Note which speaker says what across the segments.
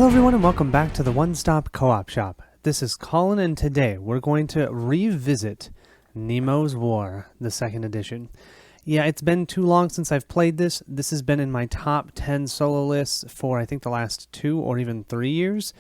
Speaker 1: Hello everyone and welcome back to the One Stop Co-op Shop. This is Colin and today we're going to revisit Nemo's War, the second edition. Yeah, it's been too long since I've played this. This has been in my top 10 solo lists for I think the last 2 or even 3 years.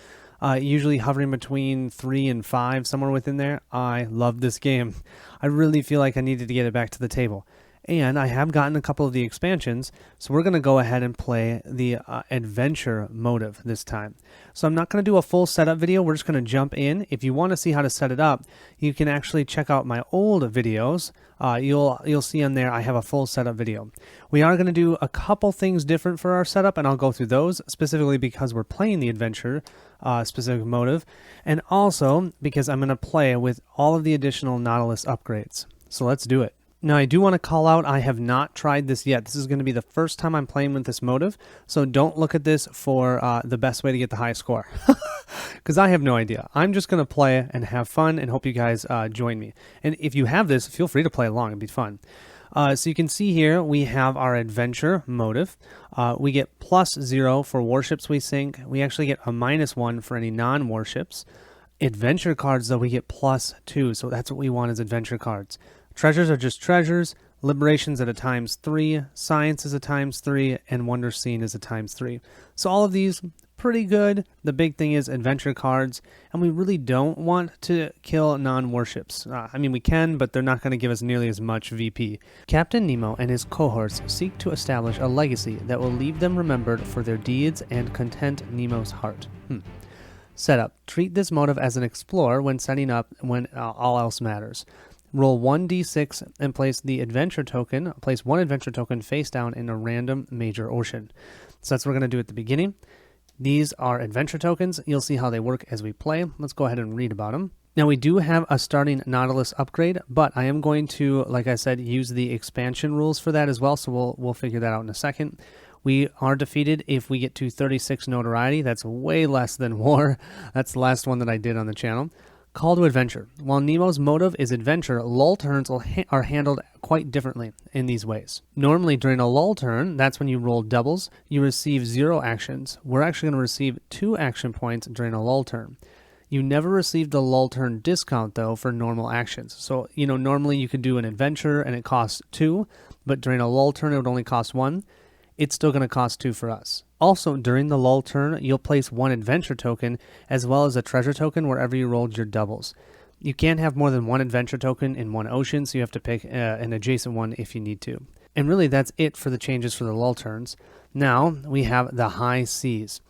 Speaker 1: Usually hovering between 3 and 5, somewhere within there. I love this game. I really feel like I needed to get it back to the table. And I have gotten a couple of the expansions, so we're going to go ahead and play the adventure motive this time. So I'm not going to do a full setup video, we're just going to jump in. If you want to see how to set it up, you can actually check out my old videos. You'll see on there I have a full setup video. We are going to do a couple things different for our setup, and I'll go through those, specifically because we're playing the adventure specific motive, and also because I'm going to play with all of the additional Nautilus upgrades. So let's do it. Now, I do want to call out, I have not tried this yet. This is going to be the first time I'm playing with this motive, so don't look at this for the best way to get the high score, because I have no idea. I'm just going to play and have fun and hope you guys join me. And if you have this, feel free to play along. It'd be fun. So you can see here, we have our adventure motive. We get +0 for warships we sink. We actually get a -1 for any non-warships. Adventure cards, though, we get +2, so that's what we want as adventure cards. Treasures are just treasures, liberations at a ×3, science is a ×3, and wonder seen is a ×3. So all of these, pretty good. The big thing is adventure cards, and we really don't want to kill non-warships. I mean, we can, but they're not going to give us nearly as much VP. Captain Nemo and his cohorts seek to establish a legacy that will leave them remembered for their deeds and content Nemo's heart. Setup. Treat this motive as an explorer when setting up when all else matters. Roll 1d6 and place the adventure token. Place 1 adventure token face down in a random major ocean. So that's what we're going to do at the beginning. These are adventure tokens. You'll see how they work as we play. Let's go ahead and read about them. Now, we do have a starting Nautilus upgrade, but I am going to, like I said, use the expansion rules for that as well, so we'll figure that out in a second. We are defeated if we get to 36 notoriety. That's way less than war. That's the last one that I did on the channel. Call to adventure. While Nemo's motive is adventure, lull turns are handled quite differently in these ways. Normally, during a lull turn, that's when you roll doubles, you receive 0 actions. We're actually going to receive 2 action points during a lull turn. You never receive the lull turn discount, though, for normal actions. So, normally you could do an adventure and it costs 2, but during a lull turn it would only cost 1. It's still going to cost 2 for us. Also, during the lull turn, you'll place 1 adventure token as well as a treasure token wherever you rolled your doubles. You can't have more than 1 adventure token in one ocean, so you have to pick an adjacent one if you need to. And really, that's it for the changes for the lull turns. Now, we have the high seas.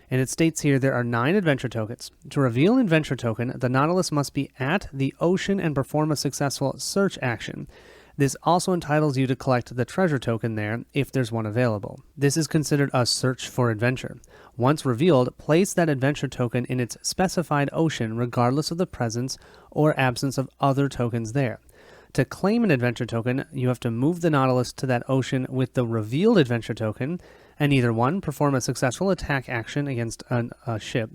Speaker 1: And it states here there are 9 adventure tokens. To reveal an adventure token, the Nautilus must be at the ocean and perform a successful search action. This also entitles you to collect the treasure token there if there's one available. This is considered a search for adventure. Once revealed, place that adventure token in its specified ocean regardless of the presence or absence of other tokens there. To claim an adventure token, you have to move the Nautilus to that ocean with the revealed adventure token and either 1, perform a successful attack action against a ship,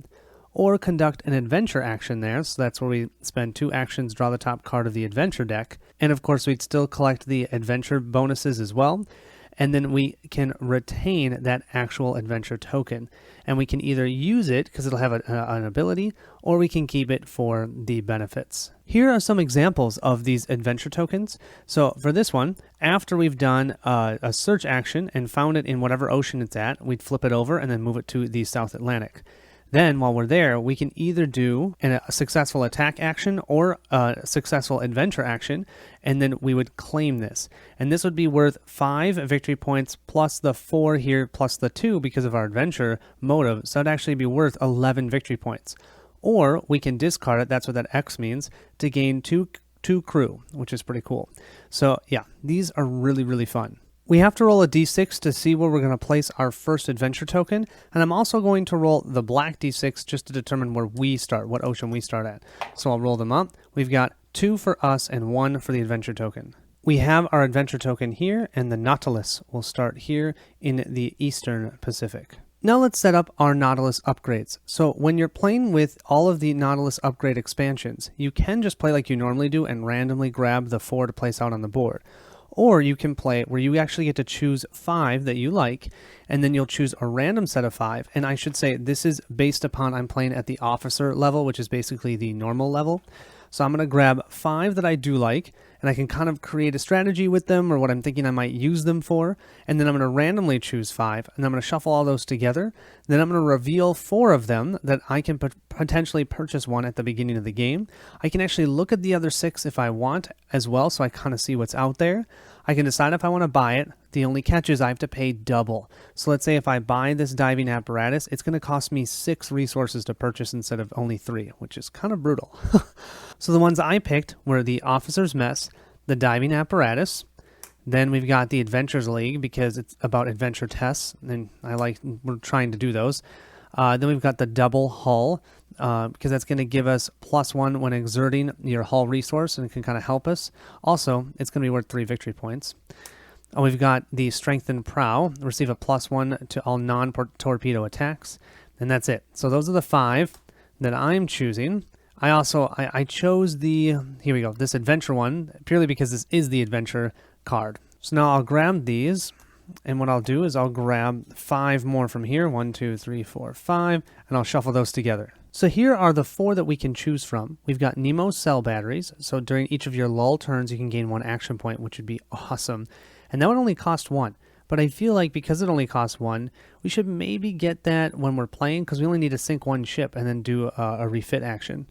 Speaker 1: or conduct an adventure action there, so that's where we spend 2 actions, draw the top card of the adventure deck, and of course we'd still collect the adventure bonuses as well, and then we can retain that actual adventure token, and we can either use it because it'll have an ability, or we can keep it for the benefits. Here are some examples of these adventure tokens. So for this one, after we've done a search action and found it in whatever ocean it's at, we'd flip it over and then move it to the South Atlantic. Then, while we're there, we can either do a successful attack action or a successful adventure action, and then we would claim this. And this would be worth 5 victory points plus the 4 here plus the 2 because of our adventure motive, so it'd actually be worth 11 victory points. Or we can discard it, that's what that X means, to gain 2 crew, which is pretty cool. So yeah, these are really, really fun. We have to roll a d6 to see where we're going to place our first adventure token, and I'm also going to roll the black d6 just to determine where we start, what ocean we start at. So I'll roll them up. We've got 2 for us and 1 for the adventure token. We have our adventure token here, and the Nautilus will start here in the Eastern Pacific. Now let's set up our Nautilus upgrades. So when you're playing with all of the Nautilus upgrade expansions, you can just play like you normally do and randomly grab the 4 to place out on the board. Or you can play where you actually get to choose 5 that you like, and then you'll choose a random set of 5. And I should say this is based upon I'm playing at the officer level, which is basically the normal level. So I'm going to grab 5 that I do like, and I can kind of create a strategy with them or what I'm thinking I might use them for. And then I'm going to randomly choose 5, and I'm going to shuffle all those together. Then I'm going to reveal 4 of them that I can potentially purchase one at the beginning of the game. I can actually look at the other 6 if I want as well, so I kind of see what's out there. I can decide if I want to buy it. The only catch is I have to pay double. So let's say if I buy this diving apparatus, it's going to cost me 6 resources to purchase instead of only 3, which is kind of brutal. So the ones I picked were the Officer's Mess, the diving apparatus. Then we've got the Adventures League because it's about adventure tests, and we're trying to do those. Then we've got the double hull because that's going to give us +1 when exerting your hull resource, and it can kind of help us. Also, it's going to be worth 3 victory points. We've got the strengthened prow, receive a +1 to all non-torpedo attacks, and that's it. So those are the 5 that I'm choosing. I chose this adventure one purely because this is the adventure card. So now I'll grab these, and what I'll do is I'll grab 5 more from here, 1, 2, 3, 4, 5, and I'll shuffle those together. So here are the 4 that we can choose from. We've got Nemo cell batteries, so during each of your lull turns you can gain 1 action point, which would be awesome. And that would only cost 1. But I feel like because it only costs 1, we should maybe get that when we're playing because we only need to sink 1 ship and then do a refit action.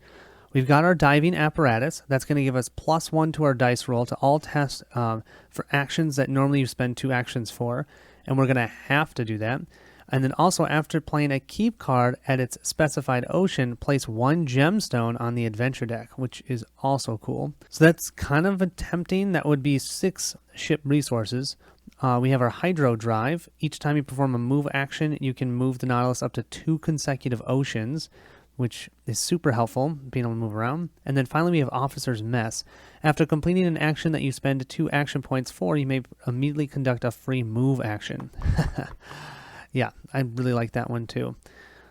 Speaker 1: We've got our diving apparatus. That's going to give us +1 to our dice roll to all tests for actions that normally you spend 2 actions for. And we're going to have to do that. And then also after playing a keep card at its specified ocean, place 1 gemstone on the adventure deck, which is also cool. So that's kind of tempting. That would be 6 ship resources. We have our hydro drive. Each time you perform a move action, you can move the Nautilus up to 2 consecutive oceans, which is super helpful, being able to move around. And then finally we have Officer's Mess. After completing an action that you spend 2 action points for, you may immediately conduct a free move action. Yeah, I really like that one too.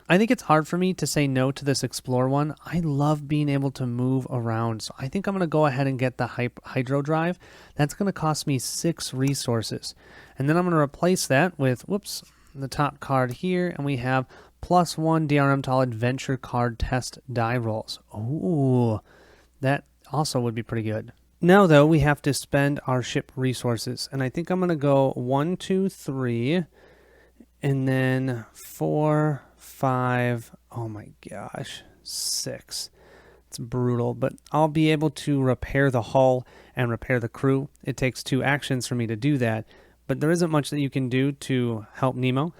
Speaker 1: I think it's hard for me to say no to this Explore one. I love being able to move around, so I think I'm going to go ahead and get the Hydro Drive. That's going to cost me 6 resources. And then I'm going to replace that with, the top card here, and we have +1 DRM to all adventure card test die rolls. Ooh, that also would be pretty good. Now, though, we have to spend our ship resources, and I think I'm going to go 1, 2, 3, and then 4, 5, oh my gosh, 6. It's brutal, but I'll be able to repair the hull and repair the crew. It takes 2 actions for me to do that, but there isn't much that you can do to help Nemo.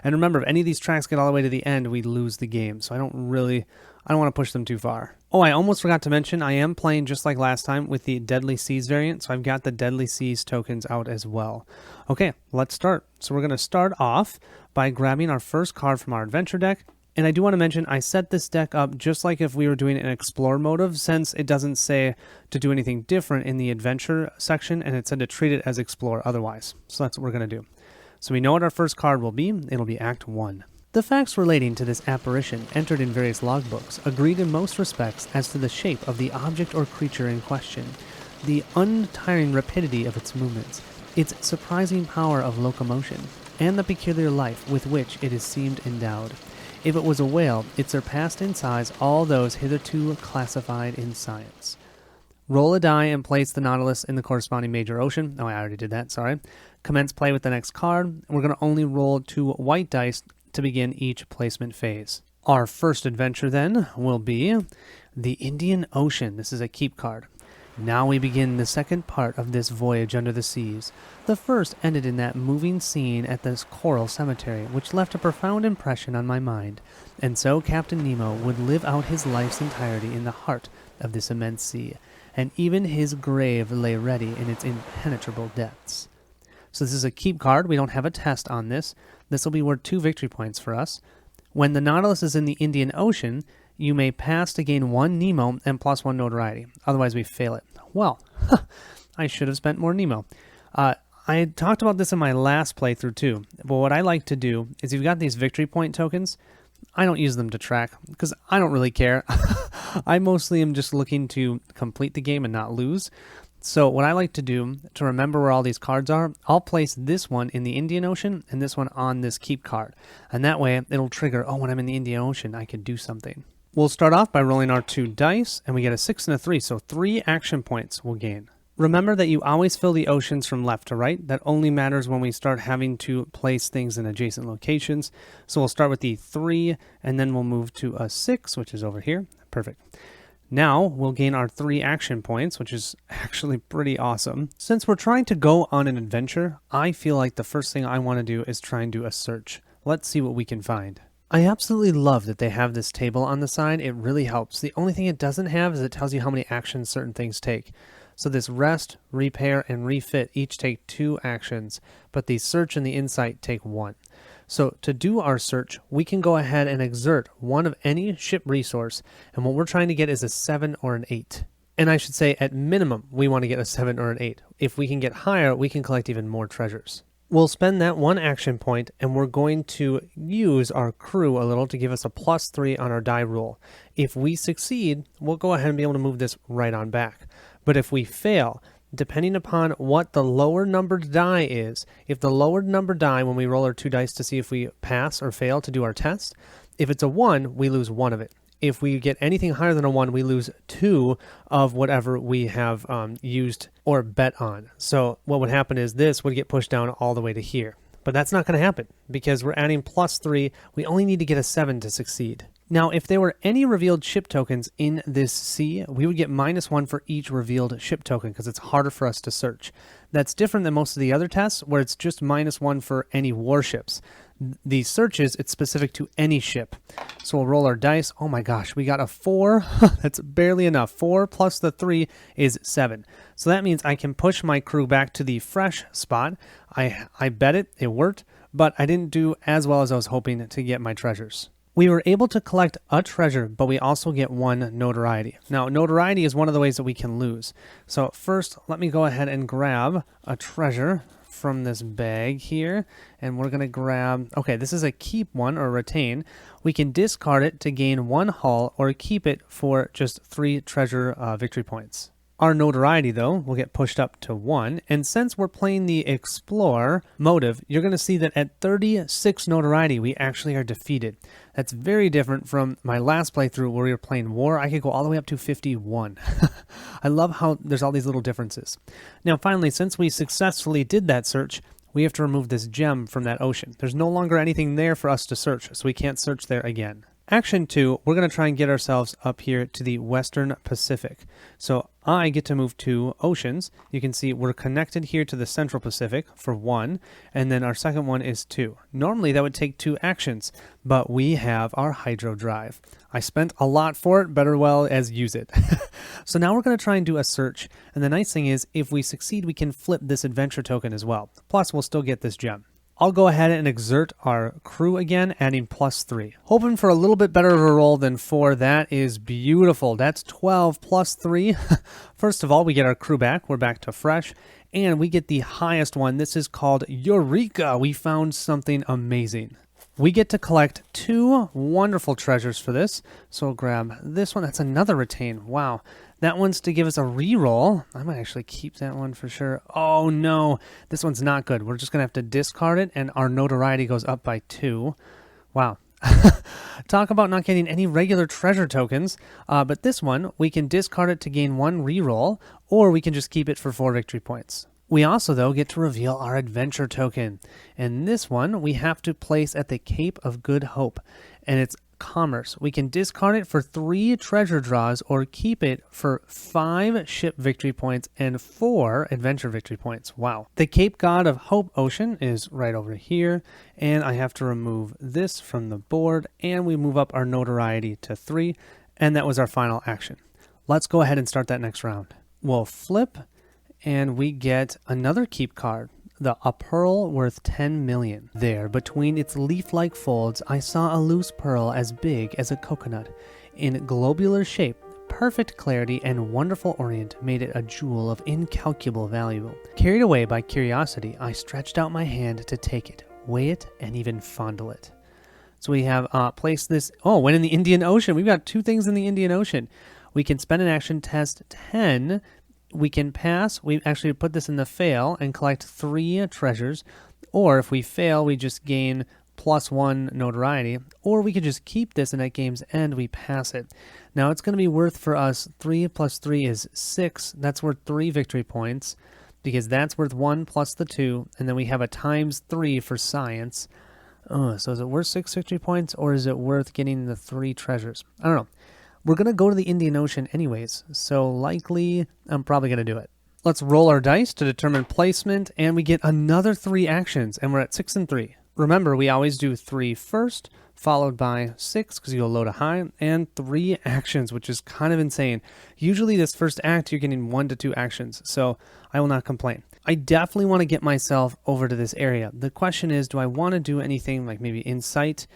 Speaker 1: And remember, if any of these tracks get all the way to the end, we lose the game, so I don't want to push them too far. Oh, I almost forgot to mention, I am playing just like last time with the Deadly Seas variant, so I've got the Deadly Seas tokens out as well. Okay, let's start. So we're going to start off by grabbing our first card from our adventure deck. And I do want to mention, I set this deck up just like if we were doing an Explore motive, since it doesn't say to do anything different in the Adventure section, and it said to treat it as Explore otherwise. So that's what we're going to do. So we know what our first card will be. It'll be Act 1. The facts relating to this apparition, entered in various logbooks, agreed in most respects as to the shape of the object or creature in question, the untiring rapidity of its movements, its surprising power of locomotion, and the peculiar life with which it is seemed endowed. If it was a whale, it surpassed in size all those hitherto classified in science. Roll a die and place the Nautilus in the corresponding major ocean. Oh, I already did that, sorry. Commence play with the next card. We're going to only roll 2 white dice to begin each placement phase. Our first adventure then will be the Indian Ocean. This is a keep card. Now we begin the second part of this voyage under the seas. The first ended in that moving scene at this coral cemetery, which left a profound impression on my mind. And so Captain Nemo would live out his life's entirety in the heart of this immense sea, and even his grave lay ready in its impenetrable depths. So this is a keep card. We don't have a test on this. This will be worth 2 victory points for us. When the Nautilus is in the Indian Ocean, you may pass to gain 1 Nemo and +1 notoriety. Otherwise, we fail it. Well, I should have spent more Nemo. I had talked about this in my last playthrough too, but what I like to do is you've got these victory point tokens. I don't use them to track because I don't really care. I mostly am just looking to complete the game and not lose. So what I like to do to remember where all these cards are, I'll place this one in the Indian Ocean and this one on this keep card. And that way it'll trigger, oh, when I'm in the Indian Ocean, I could do something. We'll start off by rolling our 2 dice, and we get a 6 and a 3, so 3 action points we'll gain. Remember that you always fill the oceans from left to right. That only matters when we start having to place things in adjacent locations. So we'll start with the 3, and then we'll move to a 6, which is over here. Perfect. Now we'll gain our 3 action points, which is actually pretty awesome. Since we're trying to go on an adventure, I feel like the first thing I want to do is try and do a search. Let's see what we can find. I absolutely love that they have this table on the side. It really helps. The only thing it doesn't have is it tells you how many actions certain things take. So this rest, repair, and refit each take 2 actions, but the search and the insight take 1. So to do our search, we can go ahead and exert one of any ship resource, and what we're trying to get is a 7 or an 8. And I should say, at minimum, we want to get a 7 or an 8. If we can get higher, we can collect even more treasures. We'll spend that 1 action point, and we're going to use our crew a little to give us a +3 on our die roll. If we succeed, we'll go ahead and be able to move this right on back. But if we fail, depending upon what the lower numbered die is, if the lower numbered die, when we roll our 2 dice to see if we pass or fail to do our test, if it's a 1, we lose 1 of it. If we get anything higher than a 1, we lose 2 of whatever we have used or bet on. So what would happen is this would get pushed down all the way to here. But that's not going to happen because we're adding +3. We only need to get a 7 to succeed. Now, if there were any revealed ship tokens in this sea, we would get -1 for each revealed ship token because it's harder for us to search. That's different than most of the other tests where it's just -1 for any warships. The searches, it's specific to any ship. So we'll roll our dice. Oh my gosh, we got a 4. That's barely enough. 4 plus the 3 is 7. So that means I can push my crew back to the fresh spot. I bet it worked, but I didn't do as well as I was hoping to get my treasures. We were able to collect a treasure, but we also get 1 notoriety. Now, notoriety is one of the ways that we can lose. So first, let me go ahead and grab a treasure from this bag here, and we're going to grab, okay, this is a keep one or retain. We can discard it to gain 1 hull or keep it for just 3 treasure victory points. Our notoriety, though, will get pushed up to 1, and since we're playing the Explore motive, you're going to see that at 36 notoriety, we actually are defeated. That's very different from my last playthrough where we were playing War. I could go all the way up to 51. I love how there's all these little differences. Now, finally, since we successfully did that search, we have to remove this gem from that ocean. There's no longer anything there for us to search, so we can't search there again. Action 2, we're going to try and get ourselves up here to the Western Pacific. So I get to move 2 oceans. You can see we're connected here to the Central Pacific for 1, and then our second one is 2. Normally that would take 2 actions, but we have our hydro drive. I spent a lot for it, better well as use it. So now we're going to try and do a search, and the nice thing is if we succeed, we can flip this adventure token as well. Plus, we'll still get this gem. I'll go ahead and exert our crew again, adding +3. Hoping for a little bit better of a roll than 4. That is beautiful. That's 12 plus 3. First of all, we get our crew back. We're back to fresh. And we get the highest one. This is called Eureka. We found something amazing. We get to collect 2 wonderful treasures for this. So we'll grab this one. That's another retain. Wow. That one's to give us a reroll. I might actually keep that one for sure. Oh no, this one's not good. We're just going to have to discard it, and our notoriety goes up by 2. Wow. Talk about not getting any regular treasure tokens. But this one, we can discard it to gain 1 reroll, or we can just keep it for 4 victory points. We also, though, get to reveal our adventure token. And this one, we have to place at the Cape of Good Hope. And it's commerce. We can discard it for 3 treasure draws or keep it for 5 ship victory points and 4 adventure victory points. Wow. The Cape God of Hope Ocean is right over here, and I have to remove this from the board, and we move up our notoriety to 3, and that was our final action. Let's go ahead and start that next round. We'll flip, and we get another keep card. A pearl worth 10 million. There, between its leaf-like folds, I saw a loose pearl as big as a coconut. In globular shape, perfect clarity, and wonderful orient made it a jewel of incalculable value. Carried away by curiosity, I stretched out my hand to take it, weigh it, and even fondle it. So we have placed this... Oh, went in the Indian Ocean. We've got 2 things in the Indian Ocean. We can spend an action, test 10... we can pass. We actually put this in the fail and collect 3 treasures. Or if we fail, we just gain +1 notoriety. Or we could just keep this and at game's end we pass it. Now it's going to be worth for us 3 plus 3 is 6. That's worth 3 victory points because that's worth 1 plus the 2. And then we have a times 3 for science. So is it worth 6 victory points or is it worth getting the 3 treasures? I don't know. We're going to go to the Indian Ocean anyways, so likely I'm probably going to do it. Let's roll our dice to determine placement, and we get another 3 actions, and we're at 6 and 3. Remember, we always do 3 first, followed by 6, because you go low to high, and 3 actions, which is kind of insane. Usually this first act, you're getting 1 to 2 actions, so I will not complain. I definitely want to get myself over to this area. The question is, do I want to do anything like maybe insight?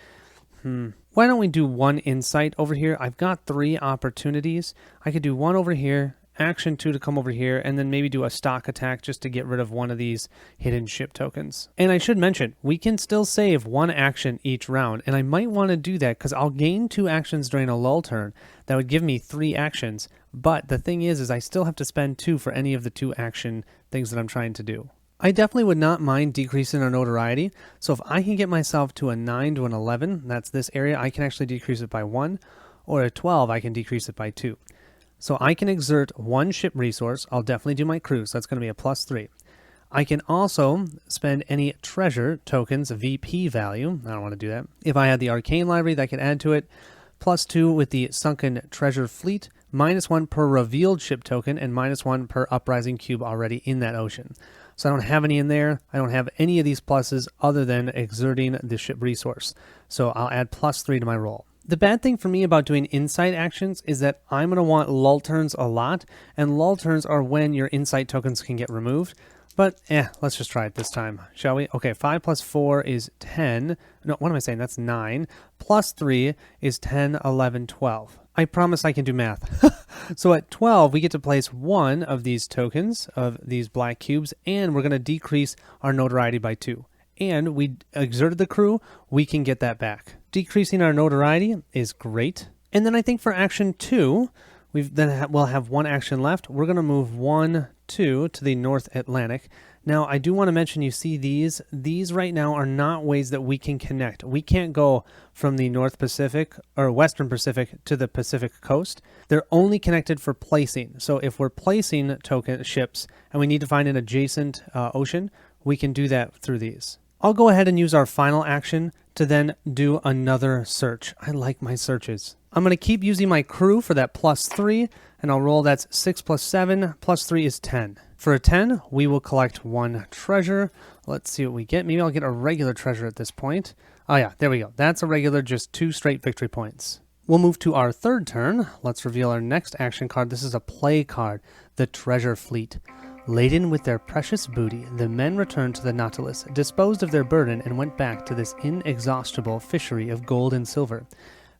Speaker 1: Why don't we do 1 insight over here? I've got 3 opportunities. I could do 1 over here, action 2 to come over here, and then maybe do a stock attack just to get rid of one of these hidden ship tokens. And I should mention, we can still save 1 action each round, and I might want to do that because I'll gain 2 actions during a lull turn. That would give me 3 actions, but the thing is I still have to spend 2 for any of the 2 action things that I'm trying to do. I definitely would not mind decreasing our notoriety. So if I can get myself to a 9 to an 11, that's this area, I can actually decrease it by 1, or a 12, I can decrease it by 2. So I can exert 1 ship resource. I'll definitely do my crew, so that's going to be a +3. I can also spend any treasure tokens, VP value. I don't want to do that. If I had the arcane library, that I could add to it. +2 with the sunken treasure fleet, -1 per revealed ship token, and -1 per uprising cube already in that ocean. So I don't have any in there. I don't have any of these pluses other than exerting the ship resource. So I'll add +3 to my roll. The bad thing for me about doing insight actions is that I'm going to want lull turns a lot, and lull turns are when your insight tokens can get removed. But let's just try it this time, shall we? Okay, 5 plus 4 is 10. No, what am I saying? That's 9. Plus 3 is 10, 11, 12. I promise I can do math. So at 12, we get to place 1 of these tokens, of these black cubes, and we're going to decrease our notoriety by 2. And we exerted the crew, we can get that back. Decreasing our notoriety is great. And then I think for action 2, we'll have 1 action left. We're going to move 1, 2 to the North Atlantic. Now, I do want to mention, you see these? These right now are not ways that we can connect. We can't go from the North Pacific or Western Pacific to the Pacific coast. They're only connected for placing. So if we're placing token ships and we need to find an adjacent ocean, we can do that through these. I'll go ahead and use our final action to then do another search. I like my searches. I'm going to keep using my crew for that +3, and I'll roll that's 6 plus 7, plus 3 is 10. For a 10, we will collect 1 treasure. Let's see what we get. Maybe I'll get a regular treasure at this point. Oh yeah, there we go. That's a regular, just 2 straight victory points. We'll move to our 3rd turn. Let's reveal our next action card. This is a play card, the Treasure Fleet. Laden with their precious booty, the men returned to the Nautilus, disposed of their burden, and went back to this inexhaustible fishery of gold and silver.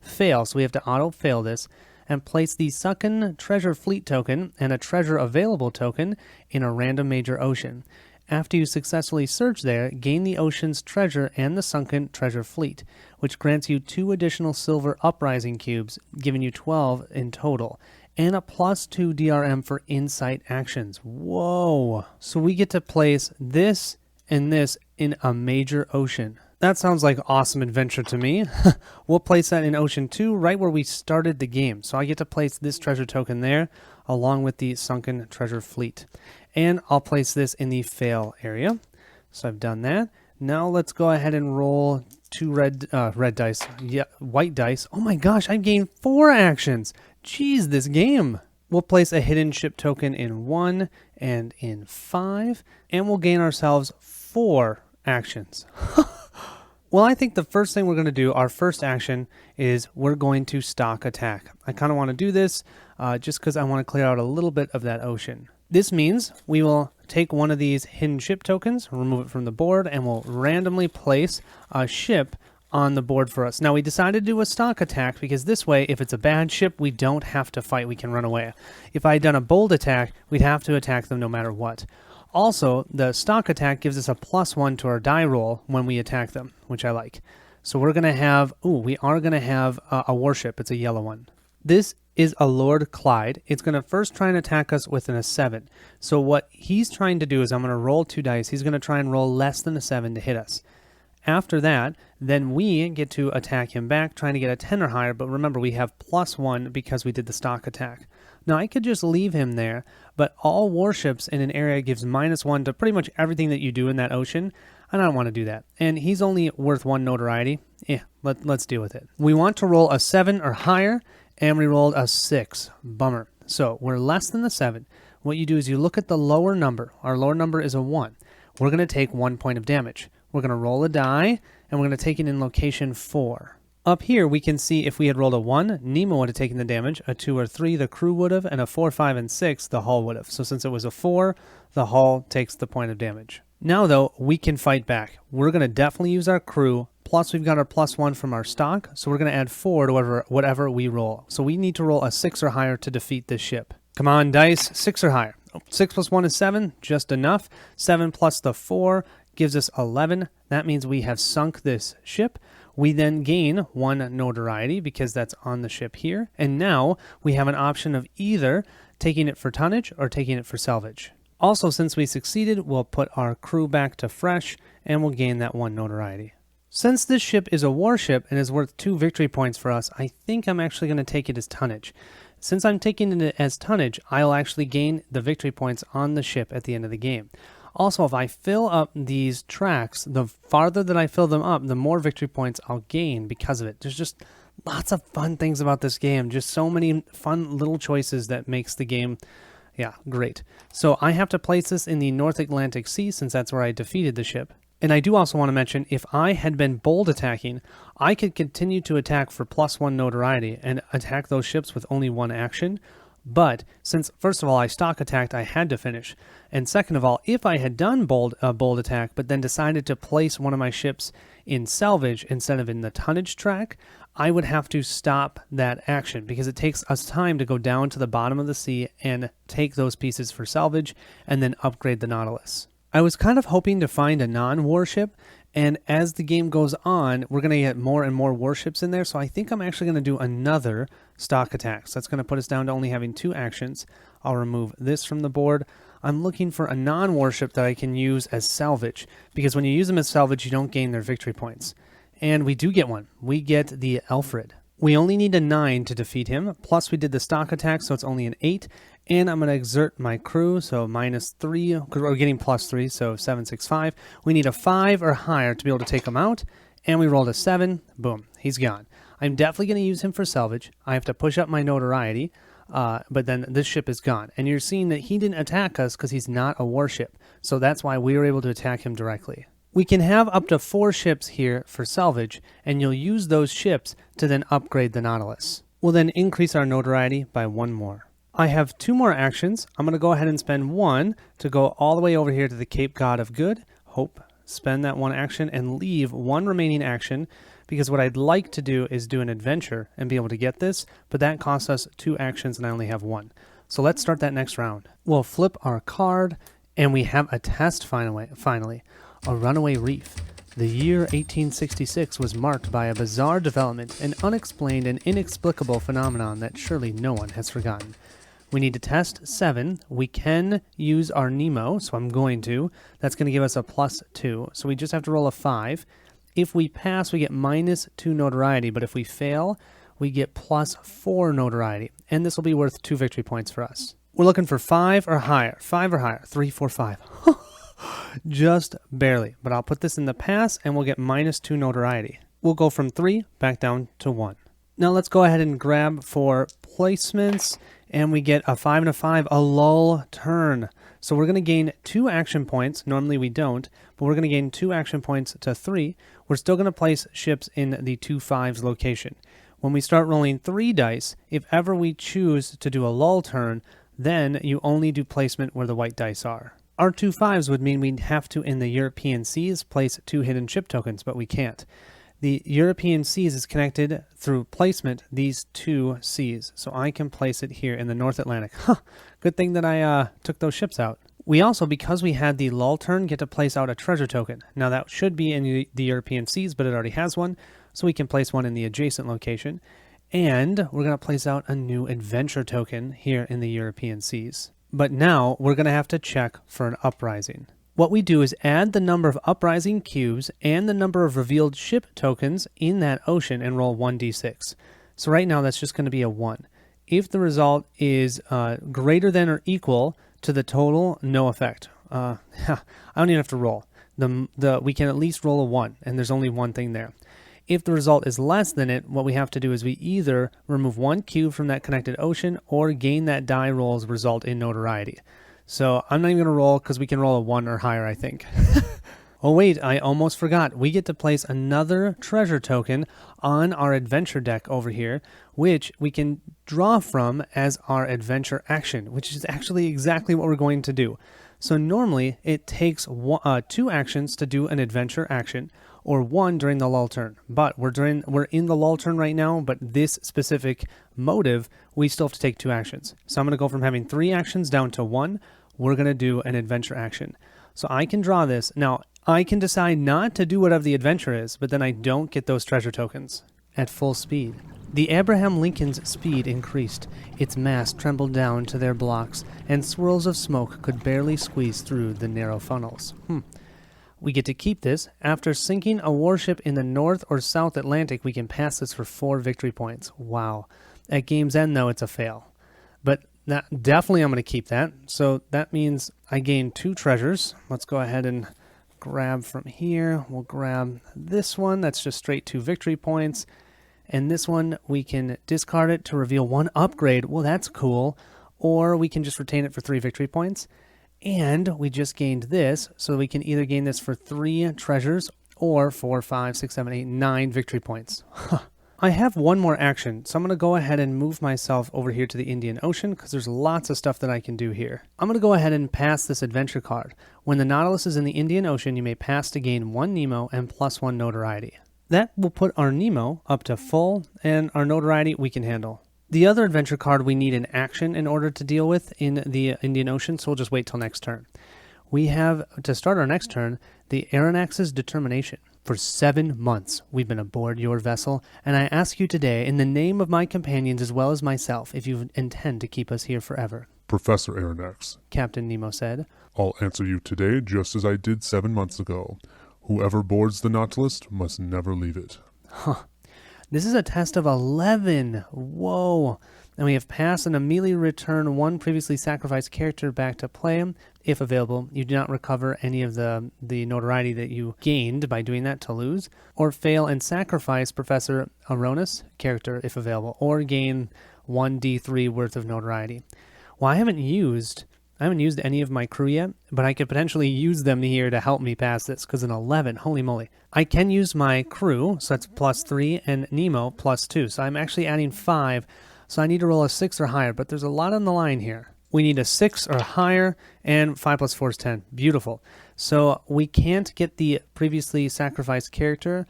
Speaker 1: Fail, so we have to auto-fail this, and place the sunken treasure fleet token and a treasure available token in a random major ocean. After you successfully search there, gain the ocean's treasure and the sunken treasure fleet, which grants you 2 additional silver uprising cubes, giving you 12 in total, and a +2 DRM for insight actions. Whoa! So we get to place this and this in a major ocean. That sounds like awesome adventure to me. We'll place that in Ocean 2, right where we started the game. So I get to place this treasure token there, along with the sunken treasure fleet. And I'll place this in the fail area. So I've done that. Now let's go ahead and roll 2 red dice. Yeah, white dice. Oh my gosh, I've gained 4 actions. Jeez, this game. We'll place a hidden ship token in 1 and in 5. And we'll gain ourselves 4 actions. Well, I think the first thing we're going to do, our first action, is we're going to stock attack. I kind of want to do this just because I want to clear out a little bit of that ocean. This means we will take one of these hidden ship tokens, remove it from the board, and we'll randomly place a ship on the board for us. Now, we decided to do a stock attack because this way, if it's a bad ship, we don't have to fight. We can run away. If I had done a bold attack, we'd have to attack them no matter what. Also, the stock attack gives us a +1 to our die roll when we attack them, which I like. So we're going to have, we are going to have a warship. It's a yellow one. This is a Lord Clyde. It's going to first try and attack us within a 7. So what he's trying to do is I'm going to roll 2 dice. He's going to try and roll less than a 7 to hit us. After that, then we get to attack him back, trying to get a 10 or higher, but remember we have +1 because we did the stock attack. Now I could just leave him there, but all warships in an area gives -1 to pretty much everything that you do in that ocean, and I don't want to do that. And he's only worth 1 notoriety. Let's deal with it. We want to roll a 7 or higher, and we rolled a 6. Bummer. So we're less than the 7. What you do is you look at the lower number. Our lower number is a 1. We're going to take 1 point of damage. We're going to roll a die, and we're going to take it in location 4. Up here, we can see if we had rolled a 1, Nemo would have taken the damage, a 2 or 3, the crew would have, and a 4, 5, and 6, the hull would have. So since it was a 4, the hull takes the point of damage. Now, though, we can fight back. We're going to definitely use our crew, plus we've got our +1 from our stock, so we're going to add 4 to whatever we roll. So we need to roll a 6 or higher to defeat this ship. Come on, dice, 6 or higher. 6 plus 1 is 7, just enough. 7 plus the 4 gives us 11. That means we have sunk this ship. We then gain 1 notoriety because that's on the ship here. And now we have an option of either taking it for tonnage or taking it for salvage. Also, since we succeeded, we'll put our crew back to fresh and we'll gain that 1 notoriety. Since this ship is a warship and is worth 2 victory points for us, I think I'm actually going to take it as tonnage. Since I'm taking it as tonnage, I'll actually gain the victory points on the ship at the end of the game. Also, if I fill up these tracks, the farther that I fill them up, the more victory points I'll gain because of it. There's just lots of fun things about this game. Just so many fun little choices that makes the game, great. So I have to place this in the North Atlantic Sea since that's where I defeated the ship. And I do also want to mention, if I had been bold attacking, I could continue to attack for +1 notoriety and attack those ships with only 1 action. But since, first of all, I stock attacked, I had to finish. And second of all, if I had done a bold attack, but then decided to place one of my ships in salvage instead of in the tonnage track, I would have to stop that action because it takes us time to go down to the bottom of the sea and take those pieces for salvage and then upgrade the Nautilus. I was kind of hoping to find a non-warship, and as the game goes on, we're going to get more and more warships in there, so I think I'm actually going to do another stock attack. So that's going to put us down to only having 2 actions. I'll remove this from the board. I'm looking for a non-warship that I can use as salvage, because when you use them as salvage, you don't gain their victory points. And we do get one. We get the Alfred. We only need a 9 to defeat him, plus we did the stock attack, so it's only an 8. And I'm going to exert my crew, so -3, because we're getting +3, so 7, 6, 5. We need a 5 or higher to be able to take him out, and we rolled a 7. Boom, he's gone. I'm definitely going to use him for salvage. I have to push up my notoriety, but then this ship is gone. And you're seeing that he didn't attack us because he's not a warship, so that's why we were able to attack him directly. We can have up to 4 ships here for salvage, and you'll use those ships to then upgrade the Nautilus. We'll then increase our notoriety by 1 more. I have 2 more actions. I'm going to go ahead and spend 1 to go all the way over here to the Cape God of Good. Hope. Spend that 1 action and leave 1 remaining action, because what I'd like to do is do an adventure and be able to get this, but that costs us 2 actions and I only have 1. So let's start that next round. We'll flip our card and we have a test finally. A runaway reef. The year 1866 was marked by a bizarre development, an unexplained and inexplicable phenomenon that surely no one has forgotten. We need to test 7. We can use our Nemo, so I'm going to. That's going to give us a +2, so we just have to roll a 5. If we pass, we get -2 notoriety, but if we fail, we get +4 notoriety, and this will be worth 2 victory points for us. We're looking for 5 or higher. 5 or higher. 3, 4, 5. Just barely, but I'll put this in the pass, and we'll get -2 notoriety. We'll go from 3 back down to 1. Now let's go ahead and grab for placements, and we get a 5 and a 5, a lull turn. So we're going to gain 2 action points. Normally we don't, but we're going to gain 2 action points to 3. We're still going to place ships in the 2 5s location. When we start rolling 3 dice, if ever we choose to do a lull turn, then you only do placement where the white dice are. Our 2 5s would mean we'd have to, in the European seas, place 2 hidden ship tokens, but we can't. The European seas is connected through placement, these 2 seas. So I can place it here in the North Atlantic. Good thing that I took those ships out. We also, because we had the lull turn, get to place out a treasure token. Now that should be in the European seas, but it already has one. So we can place one in the adjacent location. And we're going to place out a new adventure token here in the European seas. But now we're going to have to check for an uprising. What we do is add the number of uprising cubes and the number of revealed ship tokens in that ocean and roll 1d6. So right now that's just going to be a 1. If the result is greater than or equal to the total, no effect. I don't even have to roll. We can at least roll a 1, and there's only one thing there. If the result is less than it, what we have to do is we either remove 1 cube from that connected ocean or gain that die roll's result in notoriety. So I'm not even going to roll because we can roll a 1 or higher, I think. Oh wait, I almost forgot. We get to place another treasure token on our adventure deck over here, which we can draw from as our adventure action, which is actually exactly what we're going to do. So normally it takes 2 actions to do an adventure action, or 1 during the lull turn. But we're in the lull turn right now, but this specific motive, we still have to take 2 actions. So I'm going to go from having 3 actions down to 1. We're going to do an adventure action. So I can draw this. Now, I can decide not to do whatever the adventure is, but then I don't get those treasure tokens at full speed. The Abraham Lincoln's speed increased. Its mast trembled down to their blocks, and swirls of smoke could barely squeeze through the narrow funnels. We get to keep this. After sinking a warship in the North or South Atlantic, we can pass this for 4 victory points. Wow. At game's end, though, it's a fail. But definitely I'm going to keep that. So that means I gain 2 treasures. Let's go ahead and grab from here. We'll grab this one. That's just straight 2 victory points. And this one, we can discard it to reveal 1 upgrade. Well, that's cool. Or we can just retain it for 3 victory points. And we just gained this, so we can either gain this for 3 treasures or 4, 5, 6, 7, 8, 9 victory points. I have one more action, so I'm going to go ahead and move myself over here to the Indian Ocean because there's lots of stuff that I can do here. I'm going to go ahead and pass this adventure card. When the Nautilus is in the Indian Ocean, you may pass to gain 1 Nemo and +1 notoriety. That will put our Nemo up to full, and our notoriety we can handle. The other adventure card we need an action in order to deal with in the Indian Ocean, so we'll just wait till next turn. We have, to start our next turn, the Aronnax's Determination. For 7 months we've been aboard your vessel, and I ask you today, in the name of my companions as well as myself, if you intend to keep us here forever.
Speaker 2: Professor Aronnax,
Speaker 1: Captain Nemo said.
Speaker 2: I'll answer you today just as I did 7 months ago. Whoever boards the Nautilus must never leave it.
Speaker 1: This is a test of 11. Whoa. And we have passed and immediately return 1 previously sacrificed character back to play. If available, you do not recover any of the notoriety that you gained by doing that to lose. Or fail and sacrifice Professor Aronnax character if available. Or gain 1d3 worth of notoriety. Well, I haven't used any of my crew yet, but I could potentially use them here to help me pass this, because an 11, holy moly. I can use my crew, so that's +3, and Nemo +2, so I'm actually adding 5, so I need to roll a 6 or higher, but there's a lot on the line here. We need a 6 or higher, and 5 + 4 is 10. Beautiful. So we can't get the previously sacrificed character,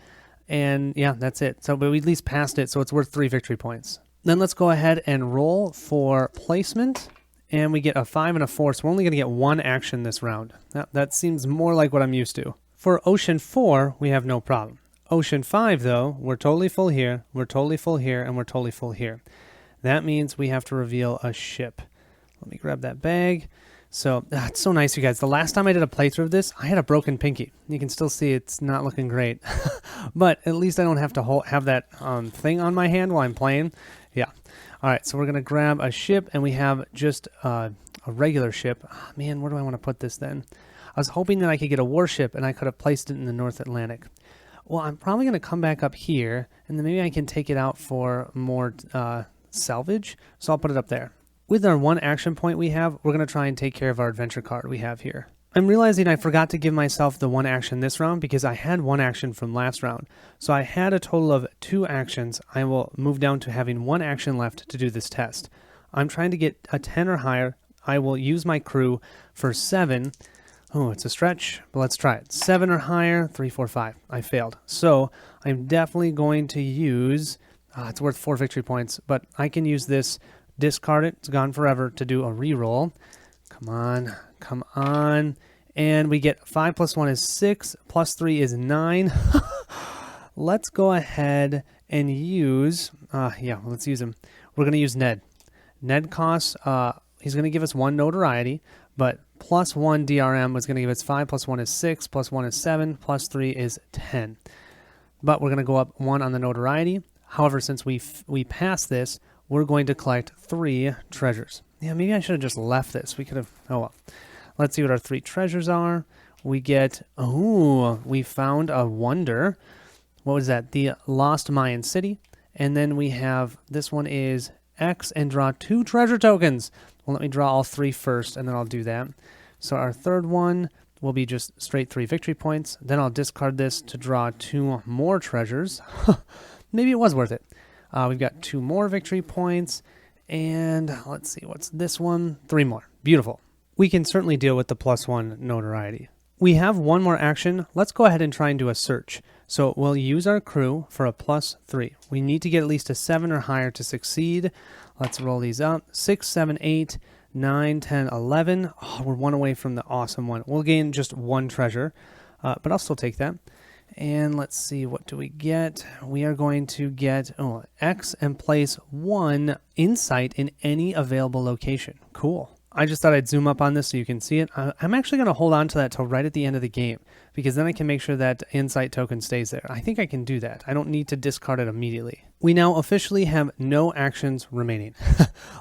Speaker 1: and yeah, that's it. So, but we at least passed it, so it's worth 3 victory points. Then let's go ahead and roll for placement. And we get a 5 and a 4, so we're only going to get 1 action this round. That seems more like what I'm used to. For Ocean 4, we have no problem. Ocean 5, though, we're totally full here, we're totally full here, and we're totally full here. That means we have to reveal a ship. Let me grab that bag. So, it's so nice, you guys. The last time I did a playthrough of this, I had a broken pinky. You can still see it's not looking great. But at least I don't have to have that thing on my hand while I'm playing. Yeah. All right, so we're going to grab a ship, and we have just a regular ship. Oh, man, where do I want to put this then? I was hoping that I could get a warship, and I could have placed it in the North Atlantic. Well, I'm probably going to come back up here, and then maybe I can take it out for more salvage, so I'll put it up there. With our 1 action point we have, we're going to try and take care of our adventure card we have here. I'm realizing I forgot to give myself the 1 action this round because I had 1 action from last round. So I had a total of 2 actions. I will move down to having 1 action left to do this test. I'm trying to get a 10 or higher. I will use my crew for 7. Oh, it's a stretch, but let's try it. 7 or higher, 3, 4, 5. I failed. So I'm definitely going to use, it's worth 4 victory points, but I can use this, discard it, it's gone forever, to do a reroll. Come on, come on. And we get 5 + 1 is 6, +3 is 9. Let's go ahead and use, let's use him. We're going to use Ned. Ned costs, he's going to give us 1 notoriety, but plus 1 DRM was going to give us 5, plus 1 is 6, plus 1 is 7, plus 3 is 10. But we're going to go up 1 on the notoriety. However, since we pass this, we're going to collect 3 treasures. Yeah, maybe I should have just left this. We could have, oh well. Let's see what our 3 treasures are. We get, we found a wonder. What was that? The Lost Mayan City. And then we have, this one is X and draw 2 treasure tokens. Well, let me draw all 3 first, and then I'll do that. So our third one will be just straight 3 victory points. Then I'll discard this to draw 2 more treasures. Maybe it was worth it. We've got 2 more victory points. And let's see, what's this one? 3 more. Beautiful. We can certainly deal with the plus 1 notoriety. We have 1 more action. Let's go ahead and try and do a search. So we'll use our crew for a plus 3. We need to get at least a 7 or higher to succeed. Let's roll these up. 6, 7, 8, 9, 10, 11. Oh, we're 1 away from the awesome one. We'll gain just 1 treasure, but I'll still take that. And let's see, what do we get? We are going to get X and place 1 insight in any available location. Cool. I just thought I'd zoom up on this so you can see it. I'm actually going to hold on to that till right at the end of the game, because then I can make sure that insight token stays there. I think I can do that. I don't need to discard it immediately. We now officially have no actions remaining.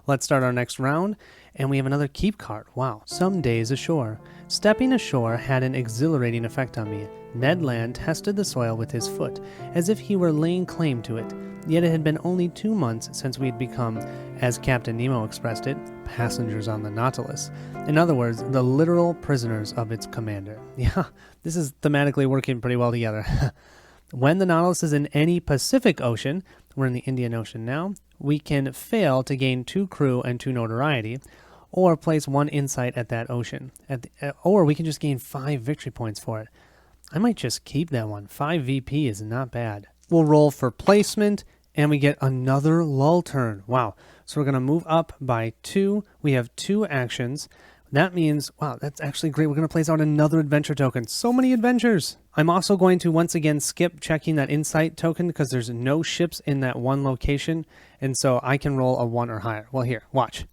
Speaker 1: Let's start our next round, and we have another keep card. Wow. Some days ashore. Stepping ashore had an exhilarating effect on me. Ned Land tested the soil with his foot, as if he were laying claim to it. Yet it had been only 2 months since we had become, as Captain Nemo expressed it, passengers on the Nautilus. In other words, the literal prisoners of its commander. Yeah, this is thematically working pretty well together. When the Nautilus is in any Pacific Ocean, we're in the Indian Ocean now, we can fail to gain 2 crew and 2 notoriety, or place 1 insight at that ocean. Or we can just gain 5 victory points for it. I might just keep that one. 5 VP is not bad. We'll roll for placement, and we get another lull turn. Wow. So we're going to move up by 2. We have 2 actions. That means, wow, that's actually great. We're going to place out another adventure token. So many adventures. I'm also going to once again skip checking that insight token because there's no ships in that one location. And so I can roll a 1 or higher. Well, here, watch.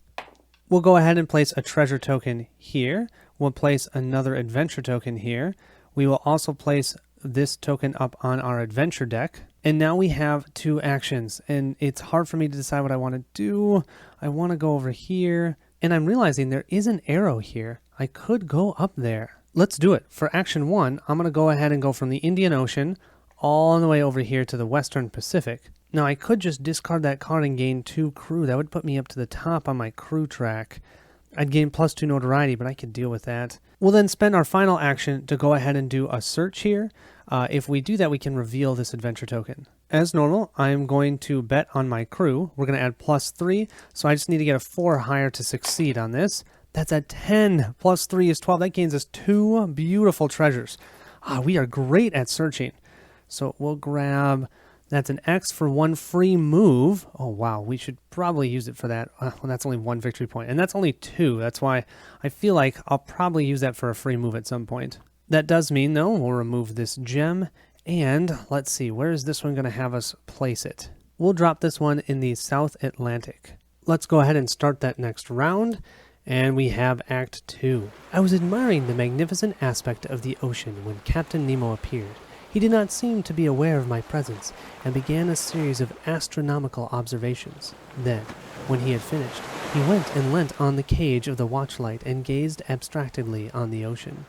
Speaker 1: We'll go ahead and place a treasure token here. We'll place another adventure token here. We will also place this token up on our adventure deck. And now we have 2 actions, and it's hard for me to decide what I want to do. I want to go over here, and I'm realizing there is an arrow here. I could go up there. Let's do it. For action 1, I'm going to go ahead and go from the Indian Ocean all the way over here to the Western Pacific. Now, I could just discard that card and gain 2 crew. That would put me up to the top on my crew track. I'd gain plus 2 notoriety, but I could deal with that. We'll then spend our final action to go ahead and do a search here. If we do that, we can reveal this adventure token. As normal, I'm going to bet on my crew. We're going to add plus 3, so I just need to get a 4 or higher to succeed on this. That's a 10. Plus 3 is 12. That gains us 2 beautiful treasures. We are great at searching. So we'll grab... That's an X for 1 free move. Oh, wow. We should probably use it for that. Well, that's only 1 victory point. And that's only 2. That's why I feel like I'll probably use that for a free move at some point. That does mean, though, we'll remove this gem. And let's see, where is this one going to have us place it? We'll drop this one in the South Atlantic. Let's go ahead and start that next round. And we have Act 2. I was admiring the magnificent aspect of the ocean when Captain Nemo appeared. He did not seem to be aware of my presence, and began a series of astronomical observations. Then, when he had finished, he went and leant on the cage of the watchlight and gazed abstractedly on the ocean.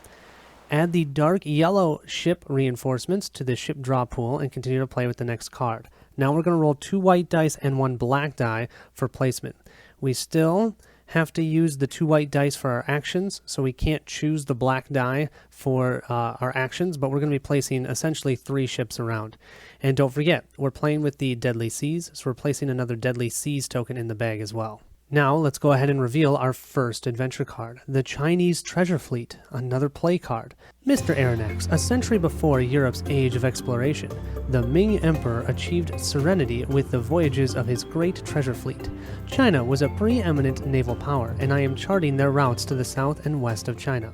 Speaker 1: Add the dark yellow ship reinforcements to the ship draw pool and continue to play with the next card. Now we're going to roll 2 white dice and 1 black die for placement. We still have to use the 2 white dice for our actions, so we can't choose the black die for our actions, but we're going to be placing essentially 3 ships around. And don't forget, we're playing with the Deadly Seas, so we're placing another Deadly Seas token in the bag as well. Now, let's go ahead and reveal our first adventure card, the Chinese Treasure Fleet, another play card. Mr. Aronnax, a century before Europe's age of exploration, the Ming Emperor achieved serenity with the voyages of his great treasure fleet. China was a preeminent naval power, and I am charting their routes to the south and west of China.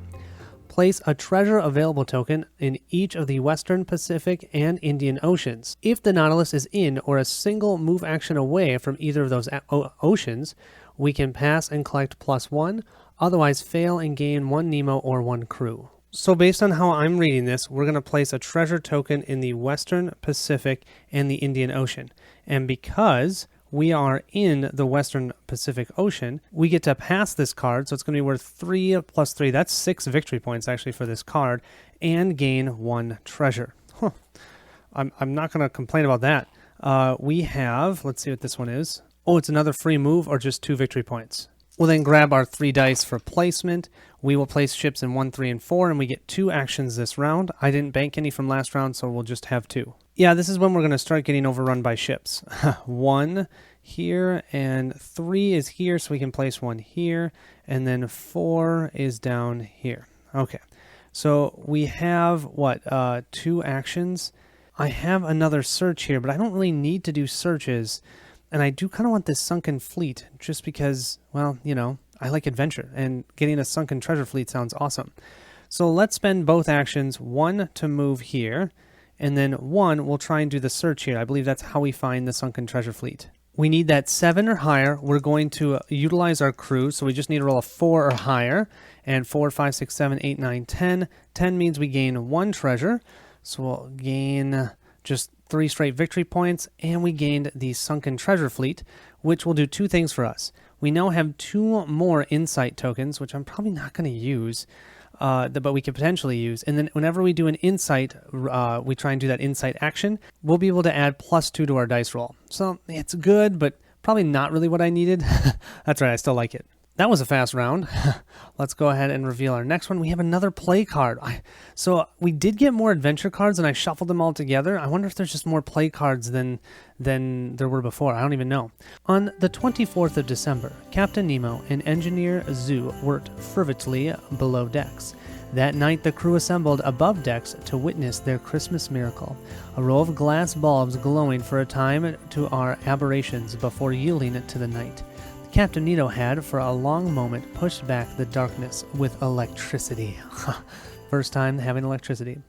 Speaker 1: Place a treasure available token in each of the Western Pacific and Indian Oceans. If the Nautilus is in or a single move action away from either of those oceans, we can pass and collect +1, otherwise fail and gain 1 Nemo or 1 crew. So based on how I'm reading this, we're going to place a treasure token in the Western Pacific and the Indian Ocean. And because we are in the Western Pacific Ocean, we get to pass this card, so it's going to be worth 3 plus 3. That's 6 victory points actually for this card, and gain 1 treasure. Huh. I'm not going to complain about that. We have, let's see what this one is. Oh, it's another free move or just 2 victory points. We'll then grab our 3 dice for placement. We will place ships in 1, 3, and 4, and we get 2 actions this round. I didn't bank any from last round, so we'll just have 2. Yeah, this is when we're going to start getting overrun by ships. 1 here, and 3 is here, so we can place 1 here, and then 4 is down here. Okay, so we have, what, 2 actions? I have another search here, but I don't really need to do searches. And I do kind of want this sunken fleet just because, well, you know, I like adventure and getting a sunken treasure fleet sounds awesome. So let's spend both actions, 1 to move here, and then 1 we'll try and do the search here. I believe that's how we find the sunken treasure fleet. We need that 7 or higher. We're going to utilize our crew, so we just need to roll a 4 or higher. And 4, 5, 6, 7, 8, 9, 10. 10 means we gain 1 treasure. So we'll gain just 3 straight victory points, and we gained the sunken treasure fleet, which will do 2 things for us. We now have 2 more insight tokens, which I'm probably not going to use, but we could potentially use. And then whenever we do an insight, we try and do that insight action, we'll be able to add +2 to our dice roll. So it's good, but probably not really what I needed. That's right, I still like it. That was a fast round. Let's go ahead and reveal our next one. We have another play card. So we did get more adventure cards, and I shuffled them all together. I wonder if there's just more play cards than there were before. I don't even know. On the 24th of December, Captain Nemo and Engineer Zoo worked fervently below decks. That night, the crew assembled above decks to witness their Christmas miracle, a row of glass bulbs glowing for a time to our aberrations before yielding to the night. Captain Nemo had, for a long moment, pushed back the darkness with electricity. First time having electricity.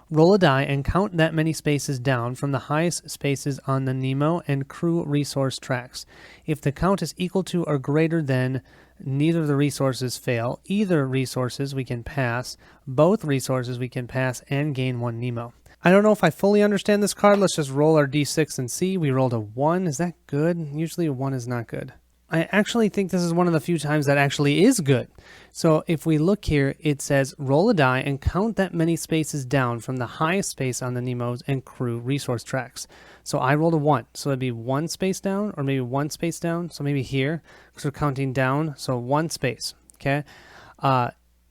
Speaker 1: Roll a die and count that many spaces down from the highest spaces on the Nemo and crew resource tracks. If the count is equal to or greater than, neither of the resources fail. Either resources we can pass. Both resources we can pass and gain 1 Nemo. I don't know if I fully understand this card. Let's just roll our d6 and see. We rolled a 1. Is that good? Usually a 1 is not good. I actually think this is one of the few times that actually is good. So if we look here, it says roll a die and count that many spaces down from the highest space on the Nemo's and crew resource tracks. So I rolled a 1. So it'd be 1 space down, or maybe 1 space down. So maybe here, because we're counting down. So 1 space, okay?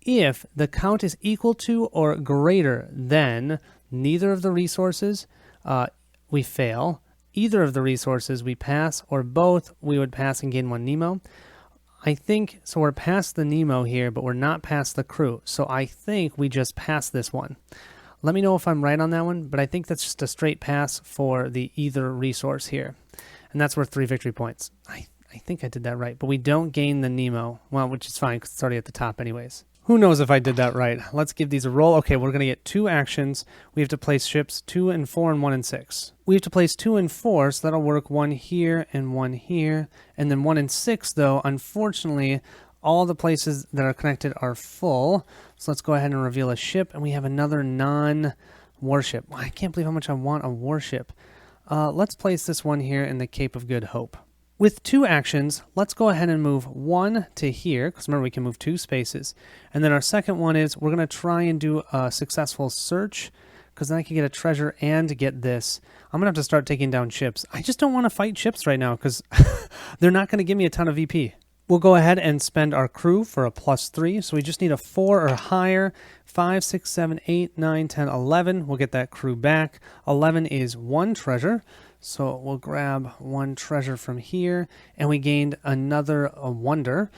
Speaker 1: If the count is equal to or greater than neither of the resources, we fail. Either of the resources we pass, or both we would pass and gain 1 Nemo. I think, so we're past the Nemo here, but we're not past the crew. So I think we just passed this one. Let me know if I'm right on that one, but I think that's just a straight pass for the either resource here. And that's worth 3 victory points. I think I did that right, but we don't gain the Nemo, well, which is fine because it's already at the top anyways. Who knows if I did that right? Let's give these a roll. Okay, we're going to get 2 actions. We have to place ships 2 and 4 and 1 and 6. We have to place 2 and 4, so that'll work 1 here and 1 here. And then 1 and 6, though, unfortunately, all the places that are connected are full. So let's go ahead and reveal a ship, and we have another non-warship. I can't believe how much I want a warship. Let's place this one here in the Cape of Good Hope. With 2 actions, let's go ahead and move 1 to here, because remember we can move 2 spaces. And then our second one is we're going to try and do a successful search, because then I can get a treasure and get this. I'm going to have to start taking down ships. I just don't want to fight ships right now, because they're not going to give me a ton of VP. We'll go ahead and spend our crew for a +3, so we just need a 4 or higher. 5, 6, 7, 8, 9, 10, 11. We'll get that crew back. 11 is 1 treasure. So we'll grab 1 treasure from here, and we gained another wonder.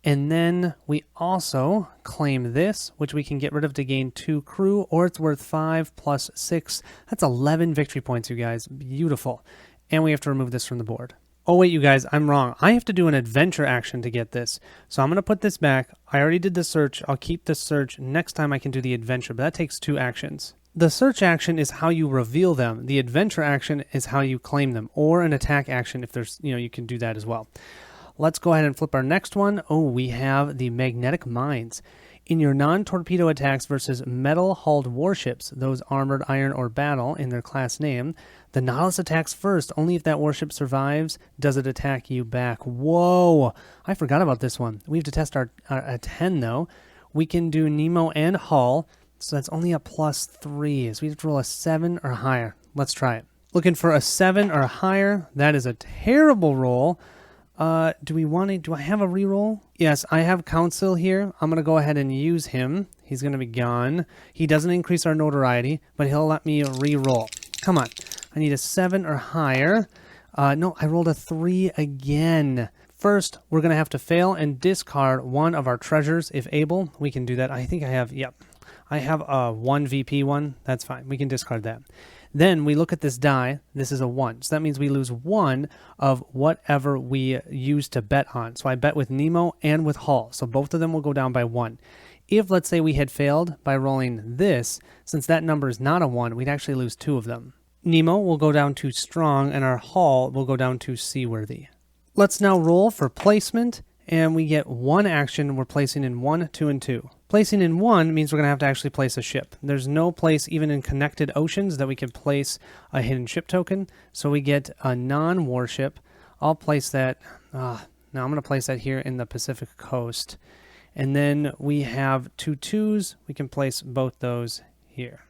Speaker 1: And then we also claim this, which we can get rid of to gain 2 crew, or it's worth 5 + 6. That's 11 victory points, you guys. Beautiful. And we have to remove this from the board. Oh, wait, you guys, I'm wrong. I have to do an adventure action to get this. So I'm going to put this back. I already did the search. I'll keep the search. Next time I can do the adventure, but that takes 2 actions. The search action is how you reveal them. The adventure action is how you claim them, or an attack action if there's, you can do that as well. Let's go ahead and flip our next one. Oh, we have the magnetic mines. In your non-torpedo attacks versus metal-hulled warships, those armored, iron, or battle in their class name, the Nautilus attacks first. Only if that warship survives does it attack you back. Whoa! I forgot about this one. We have to test our 10, though. We can do Nemo and Hull, so that's only a +3. So we have to roll a 7 or higher. Let's try it. Looking for a 7 or higher. That is a terrible roll. Do I have a reroll? Yes, I have Council here. I'm going to go ahead and use him. He's going to be gone. He doesn't increase our notoriety, but he'll let me reroll. Come on. I need a 7 or higher. No, I rolled a 3 again. First, we're going to have to fail and discard one of our treasures if able. We can do that. I think I have, yep. I have a 1 VP one. That's fine. We can discard that. Then we look at this die. This is a 1. So that means we lose 1 of whatever we use to bet on. So I bet with Nemo and with Hull. So both of them will go down by 1. If, let's say, we had failed by rolling this, since that number is not a 1, we'd actually lose 2 of them. Nemo will go down to strong, and our Hull will go down to seaworthy. Let's now roll for placement, and we get 1 action. We're placing in 1, 2, and 2. Placing in 1 means we're going to have to actually place a ship. There's no place, even in connected oceans, that we can place a hidden ship token. So we get a non-warship. I'll place that. Now I'm going to place that here in the Pacific coast. And then we have 2 2s. We can place both those here.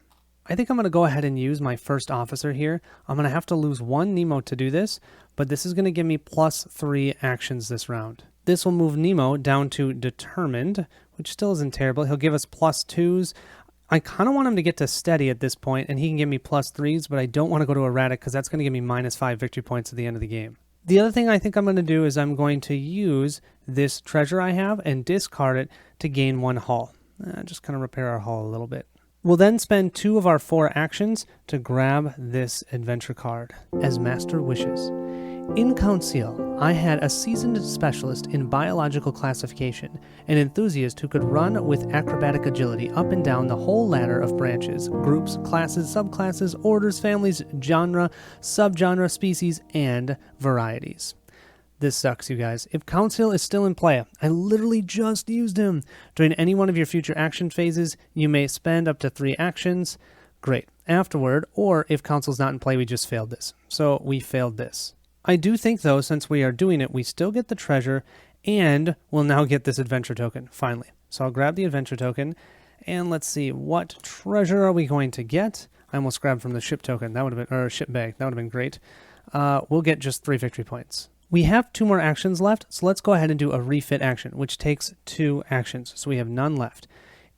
Speaker 1: I think I'm going to go ahead and use my first officer here. I'm going to have to lose 1 Nemo to do this, but this is going to give me +3 actions this round. This will move Nemo down to determined, which still isn't terrible. He'll give us +2s. I kind of want him to get to steady at this point, and he can give me +3s, but I don't want to go to erratic because that's going to give me -5 victory points at the end of the game. The other thing I think I'm going to do is I'm going to use this treasure I have and discard it to gain 1 hull. Just kind of repair our hull a little bit. We'll then spend 2 of our 4 actions to grab this adventure card, as Master wishes. In Council, I had a seasoned specialist in biological classification, an enthusiast who could run with acrobatic agility up and down the whole ladder of branches, groups, classes, subclasses, orders, families, genre, subgenre, species, and varieties. This sucks, you guys. If Council is still in play, I literally just used him. During any one of your future action phases, you may spend up to 3 actions. Great. Afterward, or if Council's not in play, we just failed this. So we failed this. I do think, though, since we are doing it, we still get the treasure, and we'll now get this adventure token, finally. So I'll grab the adventure token, and let's see, what treasure are we going to get? I almost grabbed from the ship token. That would have been, or ship bag. That would have been great. We'll get just 3 victory points. We have 2 more actions left, so let's go ahead and do a refit action, which takes 2 actions, so we have none left.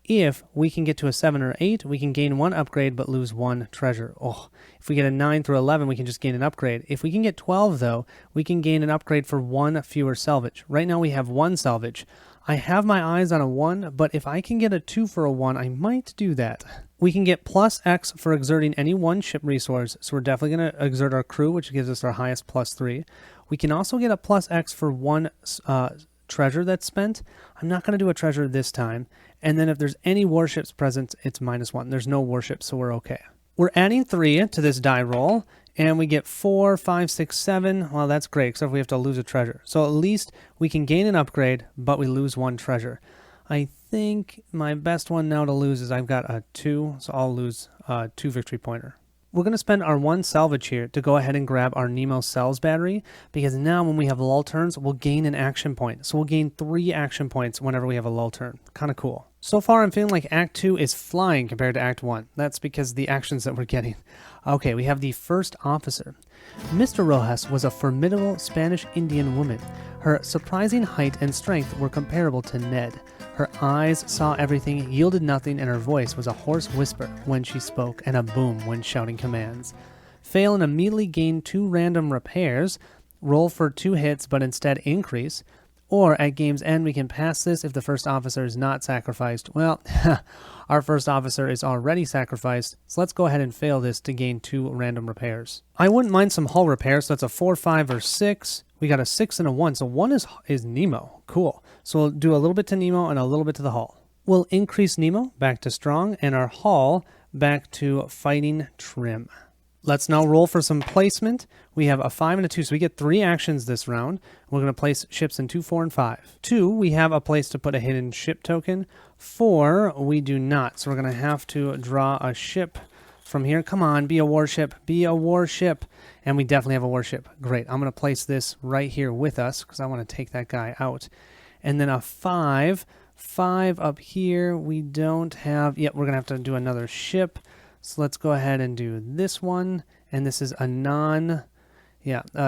Speaker 1: If we can get to a 7 or 8, we can gain 1 upgrade but lose 1 treasure. Oh, if we get a 9 through 11, we can just gain an upgrade. If we can get 12, though, we can gain an upgrade for 1 fewer salvage. Right now we have 1 salvage. I have my eyes on a 1, but if I can get a 2 for a 1, I might do that. We can get +X for exerting any 1 ship resource, so we're definitely going to exert our crew, which gives us our highest +3. We can also get a +X for 1 treasure that's spent. I'm not going to do a treasure this time. And then if there's any warships present, it's -1. There's no warships, so we're okay. We're adding 3 to this die roll, and we get 4, 5, 6, 7. Well, that's great, except we have to lose a treasure. So at least we can gain an upgrade, but we lose 1 treasure. I think my best one now to lose is I've got a 2, so I'll lose 2 victory pointer. We're going to spend our 1 salvage here to go ahead and grab our Nemo cells battery, because now when we have lull turns, we'll gain an action point. So we'll gain 3 action points whenever we have a lull turn. Kind of cool. So far, I'm feeling like Act 2 is flying compared to Act 1. That's because the actions that we're getting. Okay, we have the first officer. Mr. Rojas was a formidable Spanish Indian woman. Her surprising height and strength were comparable to Ned. Her eyes saw everything, yielded nothing, and her voice was a hoarse whisper when she spoke and a boom when shouting commands. Fail and immediately gain 2 random repairs. Roll for 2 hits, but instead increase. or at game's end we can pass this if the first officer is not sacrificed. Well, our first officer is already sacrificed, so let's go ahead and fail this to gain 2 random repairs. I wouldn't mind some hull repair, so that's a 4, 5, or 6. We got a 6 and a 1, so 1 is Nemo. Cool. So we'll do a little bit to Nemo and a little bit to the hull. We'll increase Nemo back to strong and our hull back to fighting trim. Let's now roll for some placement. We have a 5 and a 2, so we get 3 actions this round. We're going to place ships in 2, 4, and 5. 2, we have a place to put a hidden ship token. 4, we do not, so we're going to have to draw a ship from here. Come on, be a warship, be a warship. And we definitely have a warship. Great, I'm going to place this right here with us because I want to take that guy out. And then a 5 up here, we don't have, yet we're going to have to do another ship. So let's go ahead and do this one, and this is a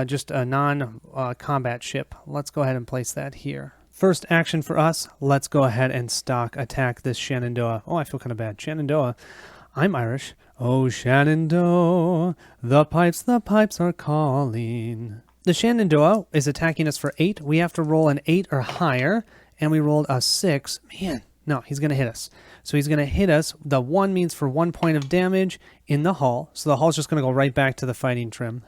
Speaker 1: just a non-combat ship. Let's go ahead and place that here. First action for us, let's go ahead and stock attack this Shenandoah. Oh, I feel kind of bad. Shenandoah. I'm Irish. Oh, Shenandoah, the pipes are calling. The Shenandoah is attacking us for 8. We have to roll an 8 or higher, and we rolled a 6. Man, no, he's going to hit us. So he's going to hit us. The 1 means for 1 point of damage in the hull. So the hull's just going to go right back to the fighting trim.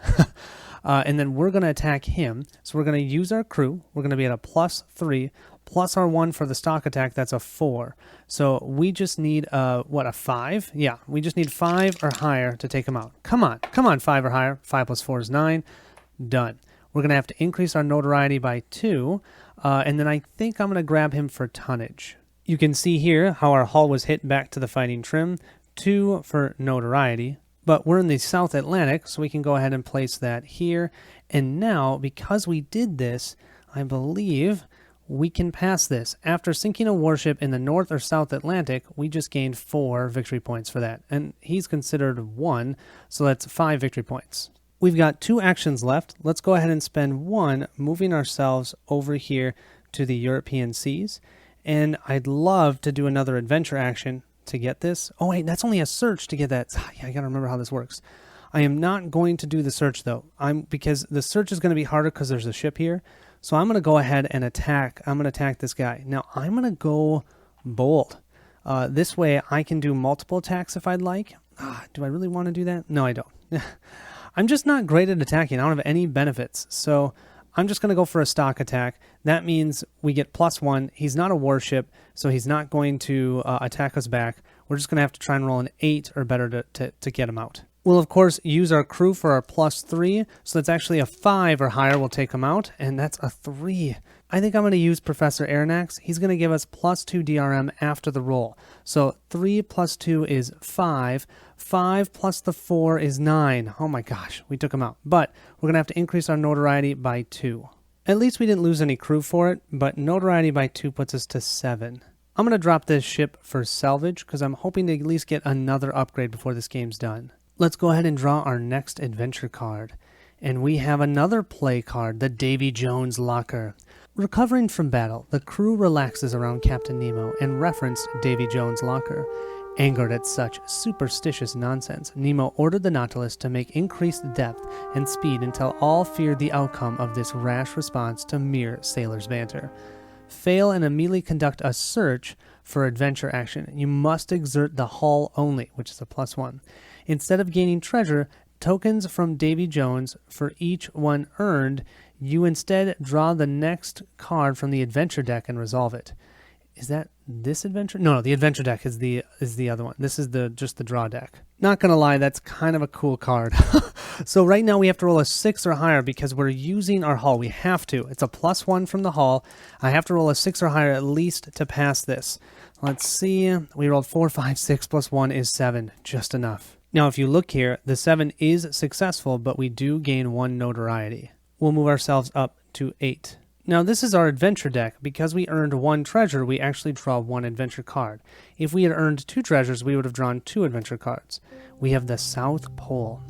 Speaker 1: And then we're going to attack him. So we're going to use our crew. We're going to be at a +3, plus our 1 for the stock attack. That's a 4. So we just need, a 5? Yeah, we just need 5 or higher to take him out. Come on, 5 or higher. 5 plus 4 is 9. Done. We're going to have to increase our notoriety by 2. And then I think I'm going to grab him for tonnage. You can see here how our hull was hit back to the fighting trim, 2 for notoriety, but we're in the South Atlantic, so we can go ahead and place that here. And now, because we did this, I believe we can pass this. After sinking a warship in the North or South Atlantic, we just gained 4 victory points for that, and he's considered 1, so that's 5 victory points. We've got 2 actions left. Let's go ahead and spend 1 moving ourselves over here to the European seas. And I'd love to do another adventure action to get this. Oh, wait, that's only a search to get that. Yeah, I got to remember how this works. I am not going to do the search, though, because the search is going to be harder because there's a ship here. So I'm going to go ahead and attack. I'm going to attack this guy. Now, I'm going to go bold. This way, I can do multiple attacks if I'd like. Do I really want to do that? No, I don't. I'm just not great at attacking. I don't have any benefits. So I'm just going to go for a stock attack. That means we get +1. He's not a warship, so he's not going to attack us back. We're just going to have to try and roll an 8 or better to get him out. We'll, of course, use our crew for our +3, so that's actually a 5 or higher. We'll take him out, and that's a 3. I think I'm going to use Professor Aronnax. He's going to give us +2 DRM after the roll. So 3 plus 2 is 5. 5 plus the 4 is 9. Oh my gosh, we took him out. But we're going to have to increase our notoriety by 2. At least we didn't lose any crew for it, but notoriety by 2 puts us to 7. I'm going to drop this ship for salvage because I'm hoping to at least get another upgrade before this game's done. Let's go ahead and draw our next adventure card. And we have another play card, the Davy Jones Locker. Recovering from battle, the crew relaxes around Captain Nemo and referenced Davy Jones' locker. Angered at such superstitious nonsense, Nemo ordered the Nautilus to make increased depth and speed until all feared the outcome of this rash response to mere sailor's banter. Fail and immediately conduct a search for adventure action. You must exert the hull only, which is a +1. Instead of gaining treasure, tokens from Davy Jones for each one earned, you instead draw the next card from the adventure deck and resolve it. Is that this adventure? No, the adventure deck is the other one. This is just the draw deck. Not gonna lie, that's kind of a cool card. So right now we have to roll a 6 or higher because we're using our hull. We have to. It's a +1 from the hull. I have to roll a 6 or higher at least to pass this. Let's see. We rolled 4, 5, 6 plus 1 is 7. Just enough. Now, if you look here, the 7 is successful, but we do gain 1 notoriety. We'll move ourselves up to 8. Now, this is our adventure deck. Because we earned 1 treasure, we actually draw 1 adventure card. If we had earned 2 treasures, we would have drawn 2 adventure cards. We have the South Pole.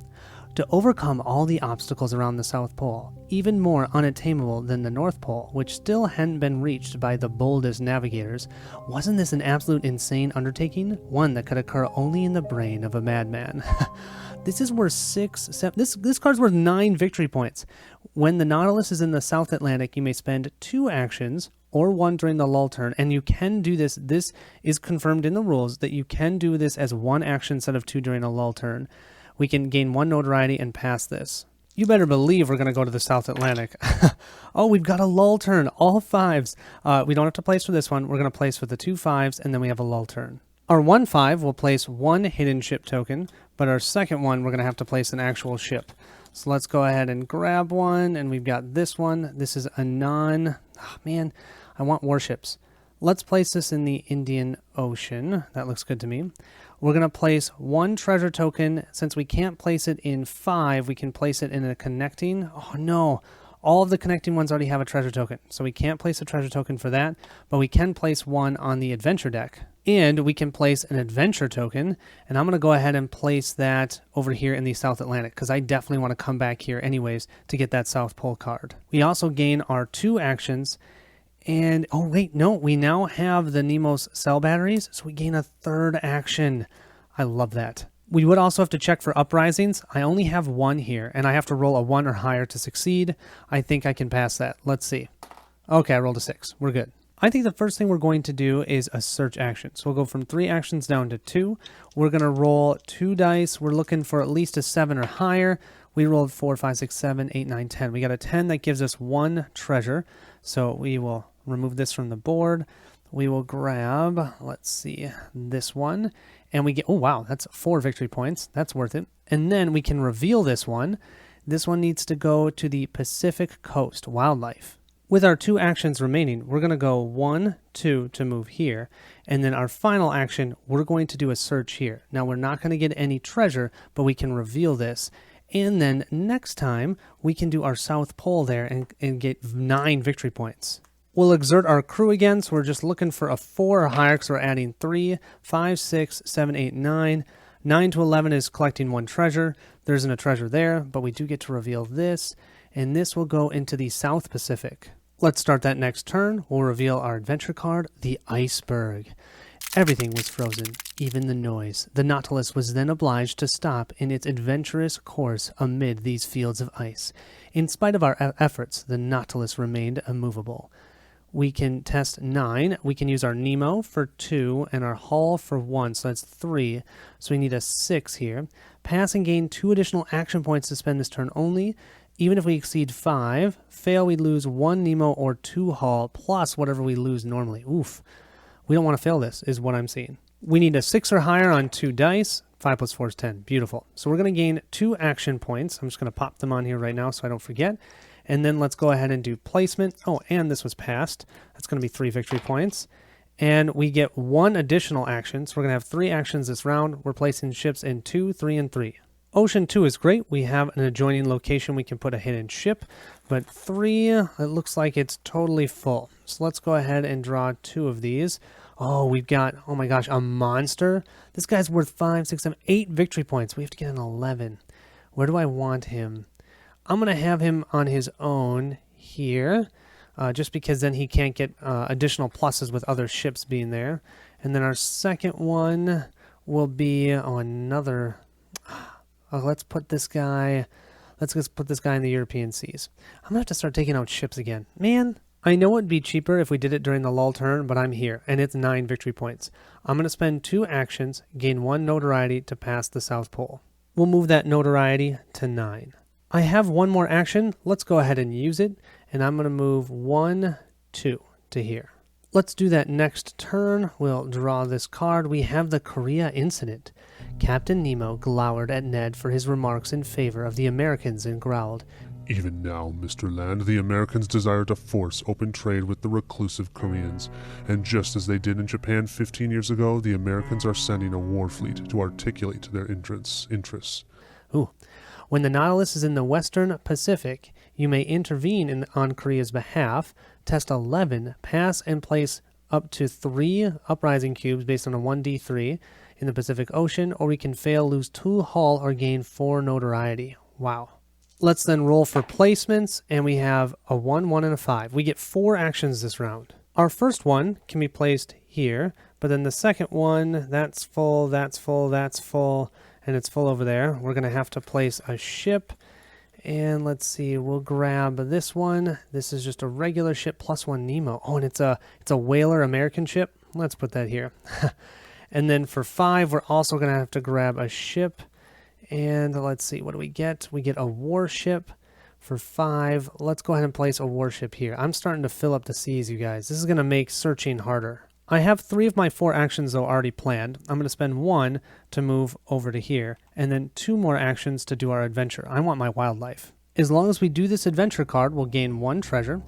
Speaker 1: To overcome all the obstacles around the South Pole, even more unattainable than the North Pole, which still hadn't been reached by the boldest navigators, wasn't this an absolute insane undertaking? One that could occur only in the brain of a madman. This is worth 6, 7. This card's worth 9 victory points. When the Nautilus is in the South Atlantic, you may spend 2 actions or 1 during the lull turn, and you can do this. This is confirmed in the rules that you can do this as 1 action instead of 2 during a lull turn. We can gain 1 notoriety and pass this. You better believe we're going to go to the South Atlantic. Oh, we've got a lull turn, all 5s. We don't have to place for this one. We're going to place for the 2 5s, and then we have a lull turn. Our 1/5 will place 1 hidden ship token, but our second one, we're going to have to place an actual ship. So let's go ahead and grab one, and we've got this one. This is a non... Oh, man, I want warships. Let's place this in the Indian Ocean. That looks good to me. We're going to place 1 treasure token. Since we can't place it in 5, we can place it in a connecting. Oh, no. All of the connecting ones already have a treasure token, so we can't place a treasure token for that, but we can place one on the adventure deck. And we can place an adventure token, and I'm going to go ahead and place that over here in the South Atlantic, because I definitely want to come back here anyways to get that South Pole card. We also gain our 2 actions, and oh wait, no, we now have the Nemo's cell batteries, so we gain a 3rd action. I love that. We would also have to check for uprisings. I only have 1 here, and I have to roll a 1 or higher to succeed. I think I can pass that. Let's see. Okay, I rolled a 6. We're good. I think the first thing we're going to do is a search action. So we'll go from 3 actions down to 2. We're going to roll 2 dice. We're looking for at least a 7 or higher. We rolled 4, 5, 6, 7, 8, 9, 10. We got a 10 that gives us 1 treasure. So we will remove this from the board. We will grab, let's see, this one. And we get, oh wow, that's 4 victory points. That's worth it. And then we can reveal this one. This one needs to go to the Pacific Coast Wildlife. With our 2 actions remaining, we're going to go 1, 2 to move here. And then our final action, we're going to do a search here. Now we're not going to get any treasure, but we can reveal this. And then next time, we can do our South Pole there and get 9 victory points. We'll exert our crew again, so we're just looking for a 4 or higher, so we're adding 3, 5, 6, 7, 8, 9. 9 to 11 is collecting 1 treasure. There isn't a treasure there, but we do get to reveal this, and this will go into the South Pacific. Let's start that next turn. We'll reveal our adventure card, the Iceberg. Everything was frozen, even the noise. The Nautilus was then obliged to stop in its adventurous course amid these fields of ice. In spite of our efforts, the Nautilus remained immovable. We can test 9. We can use our Nemo for 2 and our Hull for 1, so that's 3. So we need a 6 here. Pass and gain 2 additional action points to spend this turn only. Even if we exceed 5, fail, we lose 1 Nemo or 2 Hull, plus whatever we lose normally. Oof. We don't want to fail this, is what I'm seeing. We need a 6 or higher on 2 dice. 5 plus 4 is 10. Beautiful. So we're going to gain 2 action points. I'm just going to pop them on here right now so I don't forget. And then let's go ahead and do placement. Oh, and this was passed. That's going to be 3 victory points. And we get 1 additional action. So we're going to have 3 actions this round. We're placing ships in 2, 3, and 3. Ocean 2 is great. We have an adjoining location we can put a hidden ship. But 3, it looks like it's totally full. So let's go ahead and draw 2 of these. Oh, we've got, oh my gosh, a monster. This guy's worth 5, 6, 7, 8 victory points. We have to get an 11. Where do I want him? I'm going to have him on his own here, just because then he can't get additional pluses with other ships being there. And then our second one will be another... let's put this guy... Let's just put this guy in the European seas. I'm going to have to start taking out ships again. Man, I know it would be cheaper if we did it during the lull turn, but I'm here, and it's 9 victory points. I'm going to spend 2 actions, gain 1 notoriety to pass the South Pole. We'll move that notoriety to 9. I have 1 more action. Let's go ahead and use it, and I'm going to move 1, 2 to here. Let's do that next turn. We'll draw this card. We have the Korea incident. Captain Nemo glowered at Ned for his remarks in favor of the Americans and growled,
Speaker 2: Even now, Mr. Land, the Americans desire to force open trade with the reclusive Koreans, and just as they did in Japan 15 years ago, the Americans are sending a war fleet to articulate their interests.
Speaker 1: Ooh. When the Nautilus is in the Western Pacific, you may intervene on Korea's behalf, test 11, pass and place up to 3 uprising cubes based on a 1d3 in the Pacific Ocean, or we can fail, lose 2 hull, or gain 4 notoriety. Wow. Let's then roll for placements, and we have a 1, 1, and a 5. We get 4 actions this round. Our first one can be placed here, but then the second one, that's full, that's full, that's full, and it's full over there. We're going to have to place a ship. And let's see, we'll grab this one. This is just a regular ship plus one Nemo. Oh, and it's a whaler American ship. Let's put that here. And then for 5, we're also going to have to grab a ship. And let's see, what do we get? We get a warship. For 5, let's go ahead and place a warship here. I'm starting to fill up the seas, you guys. This is going to make searching harder. I have 3 of my 4 actions, though, already planned. I'm going to spend 1 to move over to here, and then 2 more actions to do our adventure. I want my wildlife. As long as we do this adventure card, we'll gain 1 treasure,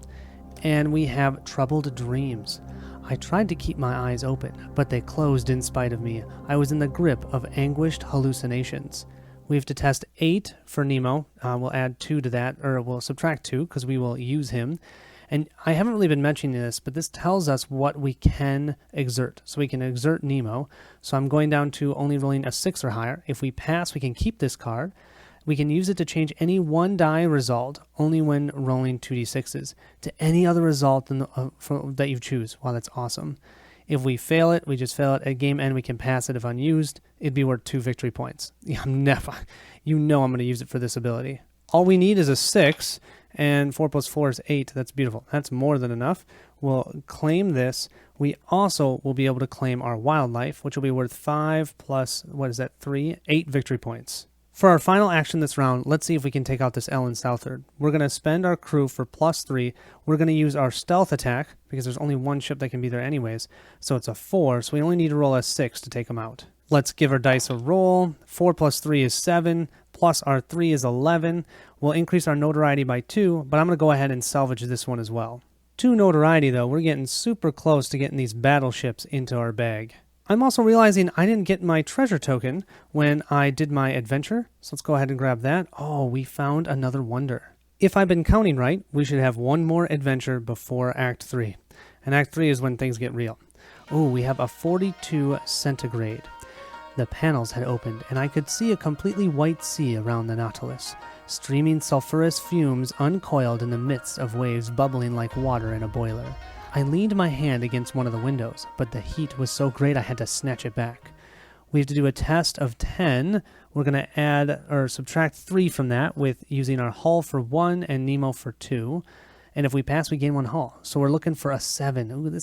Speaker 1: and we have troubled dreams. I tried to keep my eyes open, but they closed in spite of me. I was in the grip of anguished hallucinations. We have to test 8 for Nemo. We'll add 2 to that, or we'll subtract 2 because we will use him. And I haven't really been mentioning this, but this tells us what we can exert. So we can exert Nemo. So I'm going down to only rolling a 6 or higher. If we pass, we can keep this card. We can use it to change any 1 die result, only when rolling 2d6s, to any other result that you choose. Wow, that's awesome. If we fail it, we just fail it. At game end, we can pass it if unused. It'd be worth 2 victory points. Yeah, I'm never. You know I'm going to use it for this ability. All we need is a 6, and 4 plus 4 is 8. That's beautiful. That's more than enough. We'll claim this. We also will be able to claim our wildlife, which will be worth 5 plus, 3? 8 victory points. For our final action this round, let's see if we can take out this Ellen Southard. We're going to spend our crew for +3. We're going to use our stealth attack, because there's only 1 ship that can be there anyways. So it's a 4, so we only need to roll a 6 to take them out. Let's give our dice a roll. 4 plus 3 is 7, plus our 3 is 11. We'll increase our notoriety by 2, but I'm going to go ahead and salvage this one as well. 2 notoriety, though. We're getting super close to getting these battleships into our bag. I'm also realizing I didn't get my treasure token when I did my adventure, so let's go ahead and grab that. Oh, we found another wonder. If I've been counting right, we should have 1 more adventure before Act 3. And Act 3 is when things get real. Oh, we have a 42 centigrade. The panels had opened, and I could see a completely white sea around the Nautilus. Streaming sulfurous fumes uncoiled in the midst of waves bubbling like water in a boiler. I leaned my hand against one of the windows, but the heat was so great I had to snatch it back. We have to do a test of 10. We're going to add or subtract 3 from that with using our hull for 1 and Nemo for 2. And if we pass, we gain 1 hull. So we're looking for a 7. Ooh,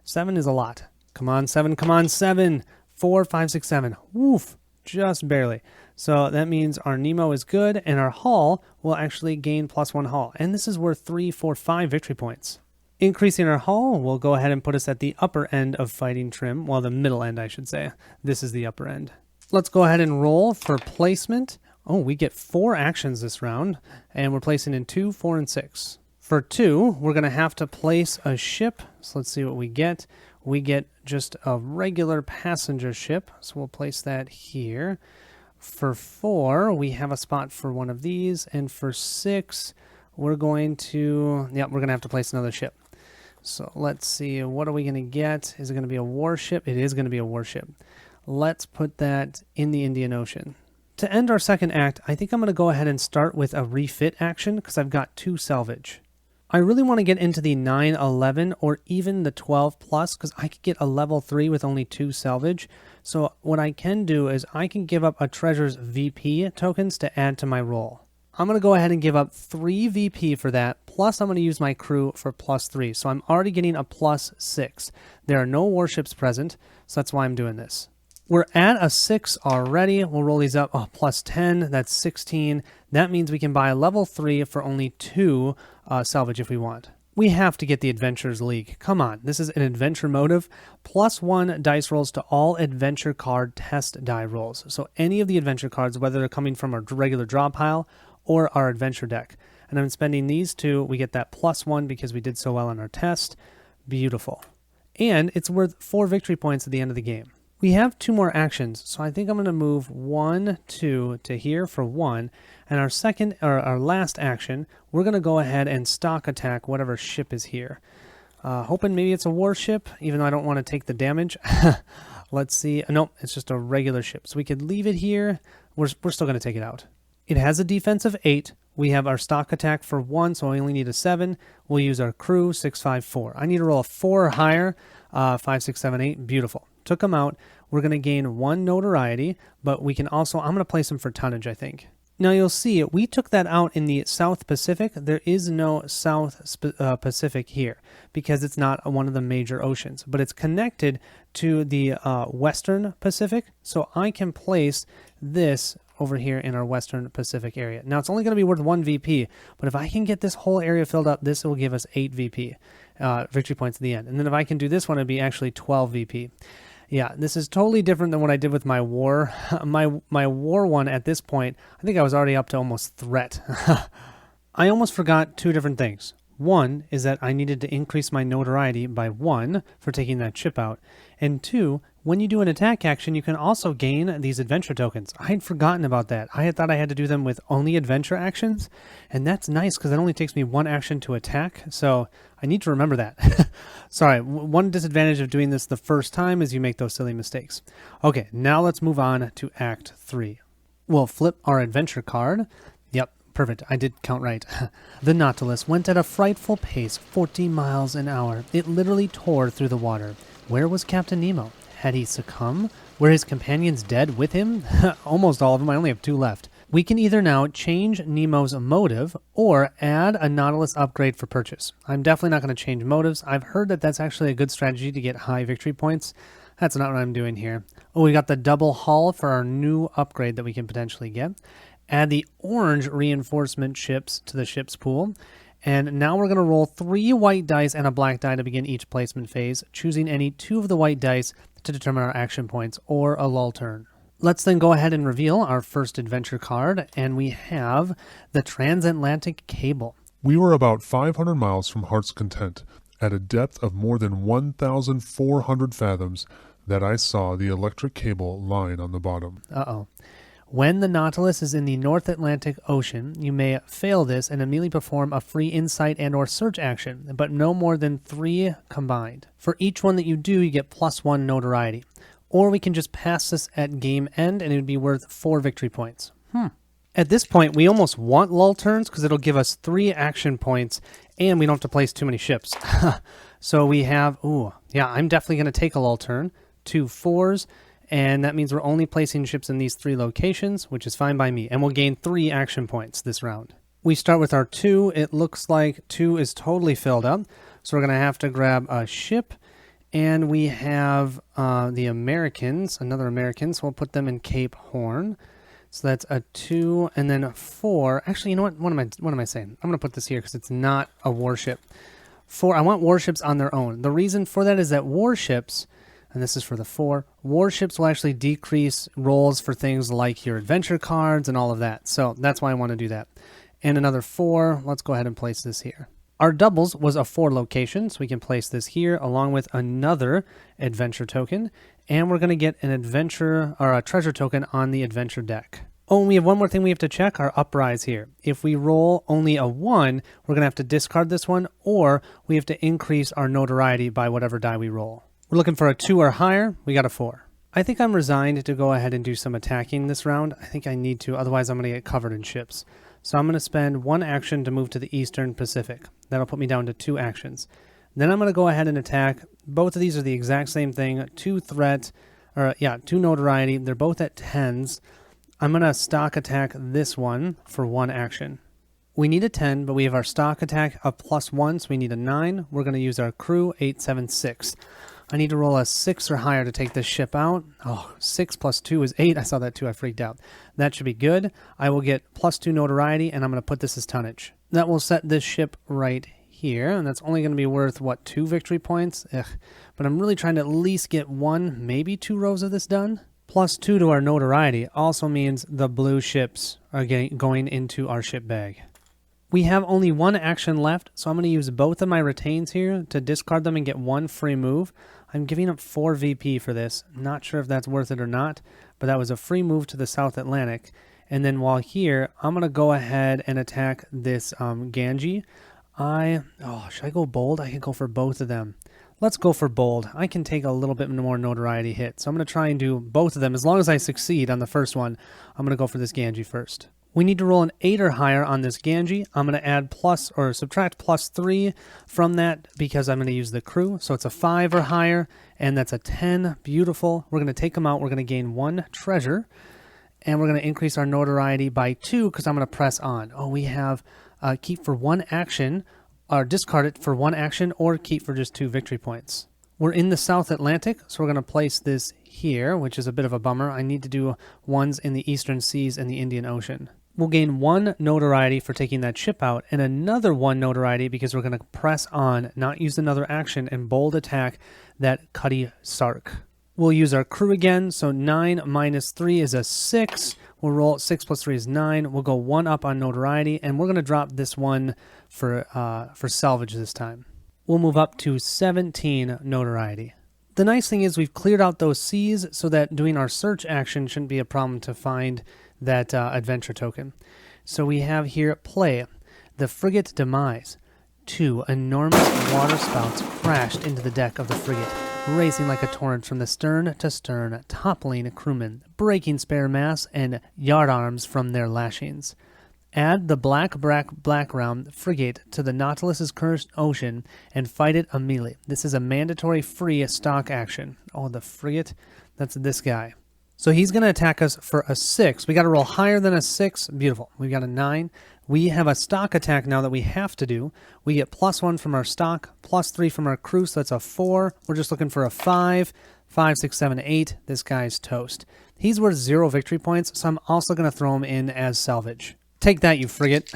Speaker 1: 7 is a lot. Come on, 7. Come on, 7. 4, 5, 6, 7. Woof. Just barely. So that means our Nemo is good, and our hull will actually gain +1 hull. And this is worth 3, 4, 5 victory points. Increasing our hull will go ahead and put us at the upper end of fighting trim. Well, the middle end, I should say. This is the upper end. Let's go ahead and roll for placement. Oh, we get 4 actions this round, and we're placing in 2, 4, and 6. For 2, we're going to have to place a ship. So let's see what we get. We get just a regular passenger ship, so we'll place that here. For 4, we have a spot for one of these, and for 6, we're going to have to place another ship. So let's see, what are we going to get? Is it going to be a warship? It is going to be a warship. Let's put that in the Indian Ocean. To end our second act, I think I'm going to go ahead and start with a refit action because I've got 2 salvage. I really want to get into the 9, 11, or even the 12 plus because I could get a level 3 with only 2 salvage. So what I can do is I can give up a treasure's VP tokens to add to my roll. I'm going to go ahead and give up 3 VP for that, plus I'm going to use my crew for +3. So I'm already getting a +6. There are no warships present, so that's why I'm doing this. We're at a 6 already. We'll roll these up. Oh, +10, that's 16. That means we can buy a level 3 for only 2 salvage if we want. We have to get the Adventurers League. Come on, this is an adventure motive. +1 dice rolls to all adventure card test die rolls. So any of the adventure cards, whether they're coming from our regular draw pile or our adventure deck. And I'm spending these 2. We get that +1 because we did so well on our test. Beautiful. And it's worth 4 victory points at the end of the game. We have 2 more actions, so I think I'm going to move 1, 2 to here for 1. And our last action, we're going to go ahead and stock attack whatever ship is here. Hoping maybe it's a warship, even though I don't want to take the damage. Let's see. Nope, it's just a regular ship. So we could leave it here. We're still going to take it out. It has a defense of 8. We have our stock attack for 1, so I only need a 7. We'll use our crew, 6, 5, 4. I need to roll a 4 or higher. 5, 6, 7, 8. Beautiful. took them out. We're going to gain 1 notoriety, but we can also, I'm going to place them for tonnage, I think. Now you'll see we took that out in the South Pacific. There is no South Pacific here because it's not one of the major oceans, but it's connected to the Western Pacific. So I can place this over here in our Western Pacific area. Now it's only going to be worth 1 VP, but if I can get this whole area filled up, this will give us 8 VP victory points at the end. And then if I can do this one, it'd be actually 12 VP. Yeah, this is totally different than what I did with my war. My war one at this point, I think I was already up to almost threat. I almost forgot 2 different things. One is that I needed to increase my notoriety by 1 for taking that ship out. And 2, when you do an attack action, you can also gain these adventure tokens. I had forgotten about that. I had thought I had to do them with only adventure actions, and that's nice because it only takes me 1 action to attack, so I need to remember that. Sorry, one disadvantage of doing this the first time is you make those silly mistakes. Okay, now let's move on to Act 3. We'll flip our adventure card. Yep, perfect. I did count right. The Nautilus went at a frightful pace, 40 miles an hour. It literally tore through the water. Where was Captain Nemo? Had he succumbed? Were his companions dead with him? Almost all of them. I only have 2 left. We can either now change Nemo's motive or add a Nautilus upgrade for purchase. I'm definitely not going to change motives. I've heard that that's actually a good strategy to get high victory points. That's not what I'm doing here. Oh, we got the double hull for our new upgrade that we can potentially get. Add the orange reinforcement ships to the ship's pool. And now we're going to roll 3 white dice and a black die to begin each placement phase, choosing any 2 of the white dice to determine our action points or a lull turn. Let's then go ahead and reveal our first adventure card, and we have the Transatlantic Cable.
Speaker 2: We were about 500 miles from Heart's Content, at a depth of more than 1,400 fathoms, that I saw the electric cable lying on the bottom.
Speaker 1: Uh-oh. When the Nautilus is in the North Atlantic Ocean, you may fail this and immediately perform a free insight and or search action, but no more than 3 combined. For each one that you do, you get +1 notoriety. Or we can just pass this at game end and it would be worth 4 victory points. At this point, we almost want lull turns because it'll give us 3 action points and we don't have to place too many ships. So we have, I'm definitely going to take a lull turn, 2 4s, and that means we're only placing ships in these 3 locations, which is fine by me. And we'll gain 3 action points this round. We start with our 2. It looks like 2 is totally filled up. So we're going to have to grab a ship. And we have the Americans, another American. So we'll put them in Cape Horn. So that's a 2 and then a 4. Actually, you know what? What am I saying? I'm going to put this here because it's not a warship. 4. I want warships on their own. The reason for that is that warships, and this is for the 4, warships will actually decrease rolls for things like your adventure cards and all of that. So that's why I want to do that. And another 4. Let's go ahead and place this here. Our doubles was a 4 location, so we can place this here along with another adventure token. And we're going to get an adventure or a treasure token on the adventure deck. Oh, and we have one more thing we have to check, our uprise here. If we roll only a 1, we're going to have to discard this one, or we have to increase our notoriety by whatever die we roll. We're looking for a 2 or higher. We got a 4. I think I'm resigned to go ahead and do some attacking this round. I think I need to, otherwise I'm going to get covered in ships. So I'm going to spend 1 action to move to the Eastern Pacific. That'll put me down to 2 actions. Then I'm going to go ahead and attack. Both of these are the exact same thing. 2 threat, 2 notoriety. They're both at 10s. I'm going to stock attack this one for 1 action. We need a 10, but we have our stock attack of +1, so we need a 9. We're going to use our crew, 8, 7, 6. I need to roll a 6 or higher to take this ship out. Oh, 6 plus 2 is 8. I saw that too. I freaked out. That should be good. I will get +2 notoriety, and I'm going to put this as tonnage. That will set this ship right here, and that's only going to be worth, 2 victory points? Ugh. But I'm really trying to at least get 1, maybe 2 rows of this done. +2 to our notoriety also means the blue ships are going into our ship bag. We have only 1 action left, so I'm going to use both of my retains here to discard them and get 1 free move. I'm giving up 4 VP for this. Not sure if that's worth it or not, but that was a free move to the South Atlantic. And then while here, I'm going to go ahead and attack this Ganji. Should I go bold? I can go for both of them. Let's go for bold. I can take a little bit more notoriety hit. So I'm going to try and do both of them. As long as I succeed on the first one, I'm going to go for this Ganji first. We need to roll an 8 or higher on this Ganji. I'm going to add plus or subtract +3 from that because I'm going to use the crew. So it's a 5 or higher, and that's a 10. Beautiful. We're going to take them out. We're going to gain 1 treasure, and we're going to increase our notoriety by 2 because I'm going to press on. Oh, we have keep for 1 action, or discard it for 1 action, or keep for just 2 victory points. We're in the South Atlantic, so we're going to place this here, which is a bit of a bummer. I need to do ones in the Eastern Seas and the Indian Ocean. We'll gain 1 notoriety for taking that ship out, and another 1 notoriety because we're going to press on, not use another action, and bold attack that Cuddy Sark. We'll use our crew again, so 9 minus 3 is a 6. We'll roll 6 plus 3 is 9. We'll go 1 up on notoriety, and we're going to drop this one for salvage this time. We'll move up to 17 notoriety. The nice thing is we've cleared out those seas so that doing our search action shouldn't be a problem to find that adventure token. So we have here play. The frigate demise. 2 enormous water spouts crashed into the deck of the frigate, racing like a torrent from the stern to stern, toppling crewmen, breaking spare masts and yardarms from their lashings. Add the black round frigate to the Nautilus's current ocean and fight it immediately. This is a mandatory free stock action. Oh, the frigate? That's this guy. So he's going to attack us for a 6. We got to roll higher than a 6. Beautiful. We got a 9. We have a stock attack now that we have to do. We get +1 from our stock, +3 from our crew, so that's a 4. We're just looking for a 5. 5, 6, 7, 8. This guy's toast. He's worth 0 victory points, so I'm also going to throw him in as salvage. Take that, you frigate.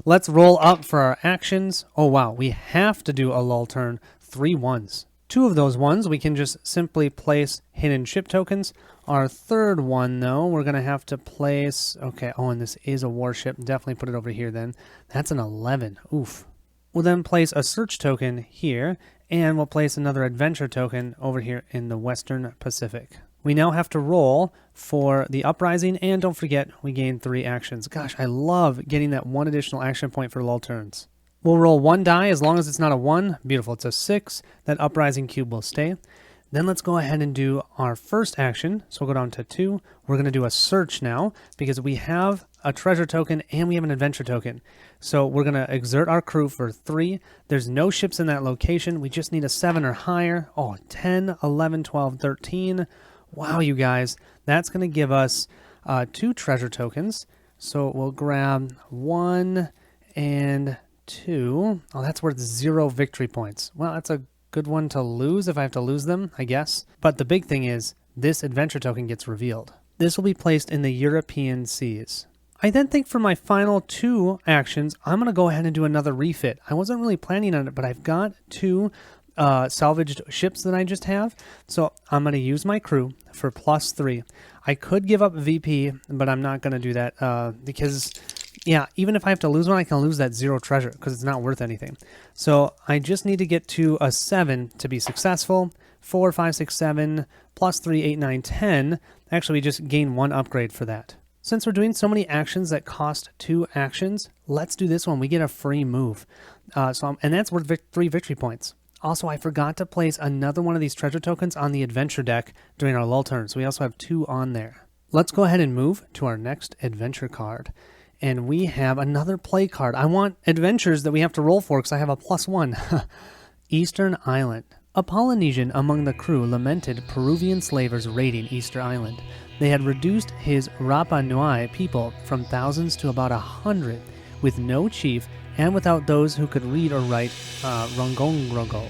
Speaker 1: Let's roll up for our actions. Oh, wow. We have to do a lull turn. 3 ones. 2 of those ones, we can just simply place hidden ship tokens. Our third one, though, we're going to have to place... Okay, oh, and this is a warship. Definitely put it over here, then. That's an 11. Oof. We'll then place a search token here, and we'll place another adventure token over here in the Western Pacific. We now have to roll for the uprising, and don't forget, we gain 3 actions. Gosh, I love getting that 1 additional action point for lull turns. We'll roll 1 die as long as it's not a 1. Beautiful, it's a 6. That uprising cube will stay. Then let's go ahead and do our first action. So we'll go down to 2. We're going to do a search now because we have a treasure token and we have an adventure token. So we're going to exert our crew for 3. There's no ships in that location. We just need a 7 or higher. Oh, 10, 11, 12, 13. Wow, you guys. That's going to give us 2 treasure tokens. So we'll grab 1 and 2. Oh, that's worth 0 victory points. Well, that's a good one to lose if I have to lose them, I guess. But the big thing is this adventure token gets revealed. This will be placed in the European seas. I then think for my final 2 actions, I'm going to go ahead and do another refit. I wasn't really planning on it, but I've got 2 salvaged ships that I just have. So I'm going to use my crew for +3. I could give up VP, but I'm not going to do that because... Yeah, even if I have to lose one, I can lose that 0 treasure because it's not worth anything. So I just need to get to a 7 to be successful. 4, 5, 6, 7, +3, 8, 9, 10. Actually, we just gain 1 upgrade for that. Since we're doing so many actions that cost 2 actions, let's do this one. We get a free move. And that's worth 3 victory points. Also, I forgot to place another one of these treasure tokens on the adventure deck during our lull turn. So we also have 2 on there. Let's go ahead and move to our next adventure card. And we have another play card. I want adventures that we have to roll for because I have a +1. Eastern Island. A Polynesian among the crew lamented Peruvian slavers raiding Easter Island. They had reduced his Rapa Nui people from thousands to about 100, with no chief and without those who could read or write Rongongrogo.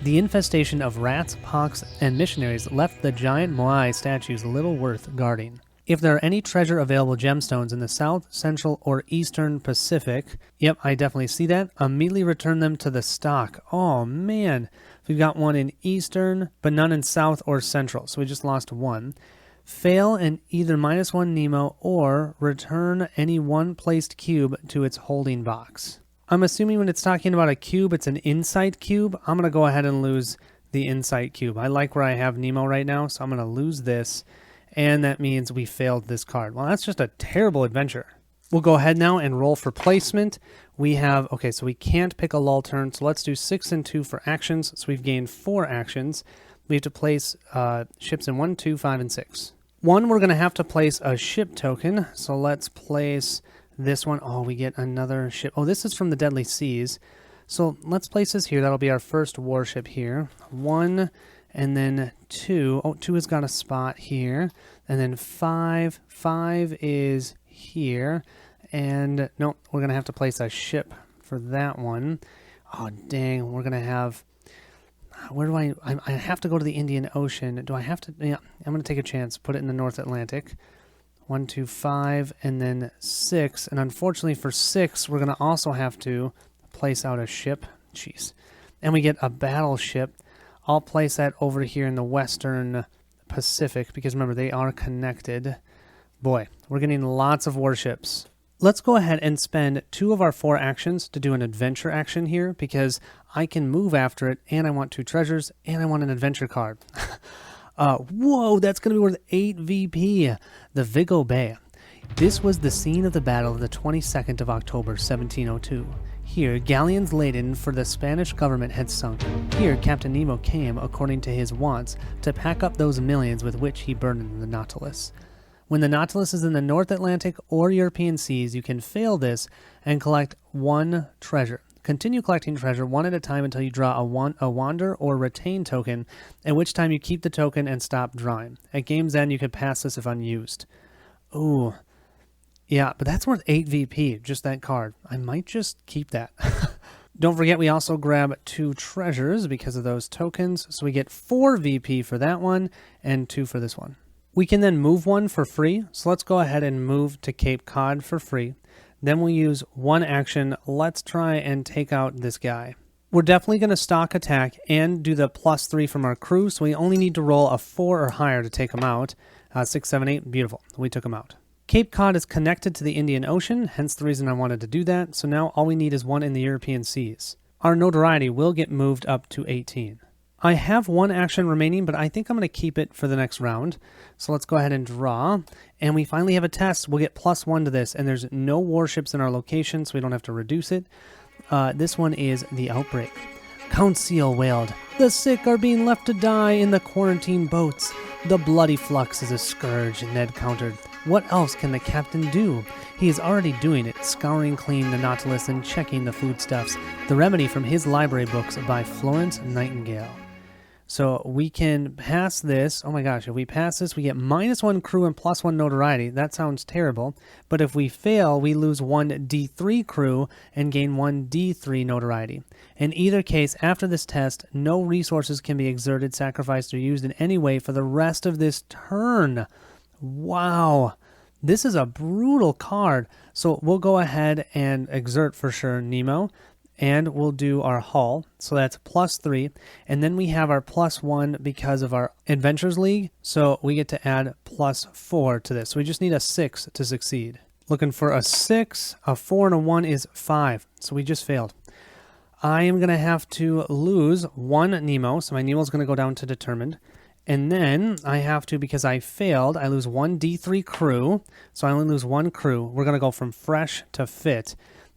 Speaker 1: The infestation of rats, pox, and missionaries left the giant Moai statues little worth guarding. If there are any treasure available gemstones in the South, Central, or Eastern Pacific, yep, I definitely see that, immediately return them to the stock. Oh, man. We've got one in Eastern, but none in South or Central, so we just lost 1. Fail and either -1 Nemo or return any 1-placed cube to its holding box. I'm assuming when it's talking about a cube, it's an insight cube. I'm going to go ahead and lose the insight cube. I like where I have Nemo right now, so I'm going to lose this. And that means we failed this card. Well, that's just a terrible adventure. We'll go ahead now and roll for placement. We have, okay, so we can't pick a lull turn, so let's do 6 and 2 for actions. So we've gained 4 actions. We have to place ships in 1, 2, 5, and 6. One, we're going to have to place a ship token. So let's place this one. Oh, we get another ship. Oh, this is from the Deadly Seas. So let's place this here. That'll be our first warship here. 1 and then 2. Oh, 2 has got a spot here. And then 5. 5 is here. And no, we're going to have to place a ship for that one. Oh, dang. We're going to have... Where do I have to go to the Indian Ocean. Do I have to? Yeah, I'm going to take a chance. Put it in the North Atlantic. 1, 2, 5, and then 6. And unfortunately for 6, we're going to also have to place out a ship. Jeez. And we get a battleship. I'll place that over here in the Western Pacific because remember, they are connected. Boy, we're getting lots of warships. Let's go ahead and spend 2 of our 4 actions to do an adventure action here because I can move after it and I want 2 treasures and I want an adventure card. Whoa, that's going to be worth 8 VP. The Vigo Bay. This was the scene of the battle of the 22nd of October, 1702. Here, galleons laden for the Spanish government had sunk. Here, Captain Nemo came, according to his wants, to pack up those millions with which he burdened the Nautilus. When the Nautilus is in the North Atlantic or European seas, you can fail this and collect 1 treasure. Continue collecting treasure 1 at a time until you draw a wander or retain token, at which time you keep the token and stop drawing. At game's end, you can pass this if unused. Ooh. Yeah, but that's worth 8 VP, just that card. I might just keep that. Don't forget, we also grab 2 treasures because of those tokens, so we get 4 VP for that one and 2 for this one. We can then move 1 for free, so let's go ahead and move to Cape Cod for free. Then we'll use 1 action. Let's try and take out this guy. We're definitely going to stock attack and do the +3 from our crew, so we only need to roll a 4 or higher to take him out. 6, 7, 8, beautiful. We took him out. Cape Cod is connected to the Indian Ocean, hence the reason I wanted to do that, so now all we need is 1 in the European seas. Our notoriety will get moved up to 18. I have 1 action remaining, but I think I'm going to keep it for the next round. So let's go ahead and draw. And we finally have a test. We'll get +1 to this. And there's no warships in our location, so we don't have to reduce it. This one is the Outbreak. Count Seal wailed, "The sick are being left to die in the quarantine boats. The bloody flux is a scourge," Ned countered. "What else can the captain do? He is already doing it, scouring clean the Nautilus and checking the foodstuffs. The remedy from his library books by Florence Nightingale." So we can pass this. Oh my gosh, if we pass this, we get -1 crew and +1 notoriety. That sounds terrible. But if we fail, we lose 1 D3 crew and gain 1 D3 notoriety. In either case, after this test, no resources can be exerted, sacrificed, or used in any way for the rest of this turn. Wow. This is a brutal card. So we'll go ahead and exert for sure Nemo. And we'll do our hull, so that's +3, and then we have our +1 because of our Adventures League, so we get to add +4 to this. So we just need a 6 to succeed. Looking for a 6, a 4, and a 1 is 5, so we just failed. I am going to have to lose 1 Nemo, so my Nemo is going to go down to Determined. And then I have to, because I failed, I lose 1 D3 crew, so I only lose 1 crew. We're going to go from Fresh to Fit.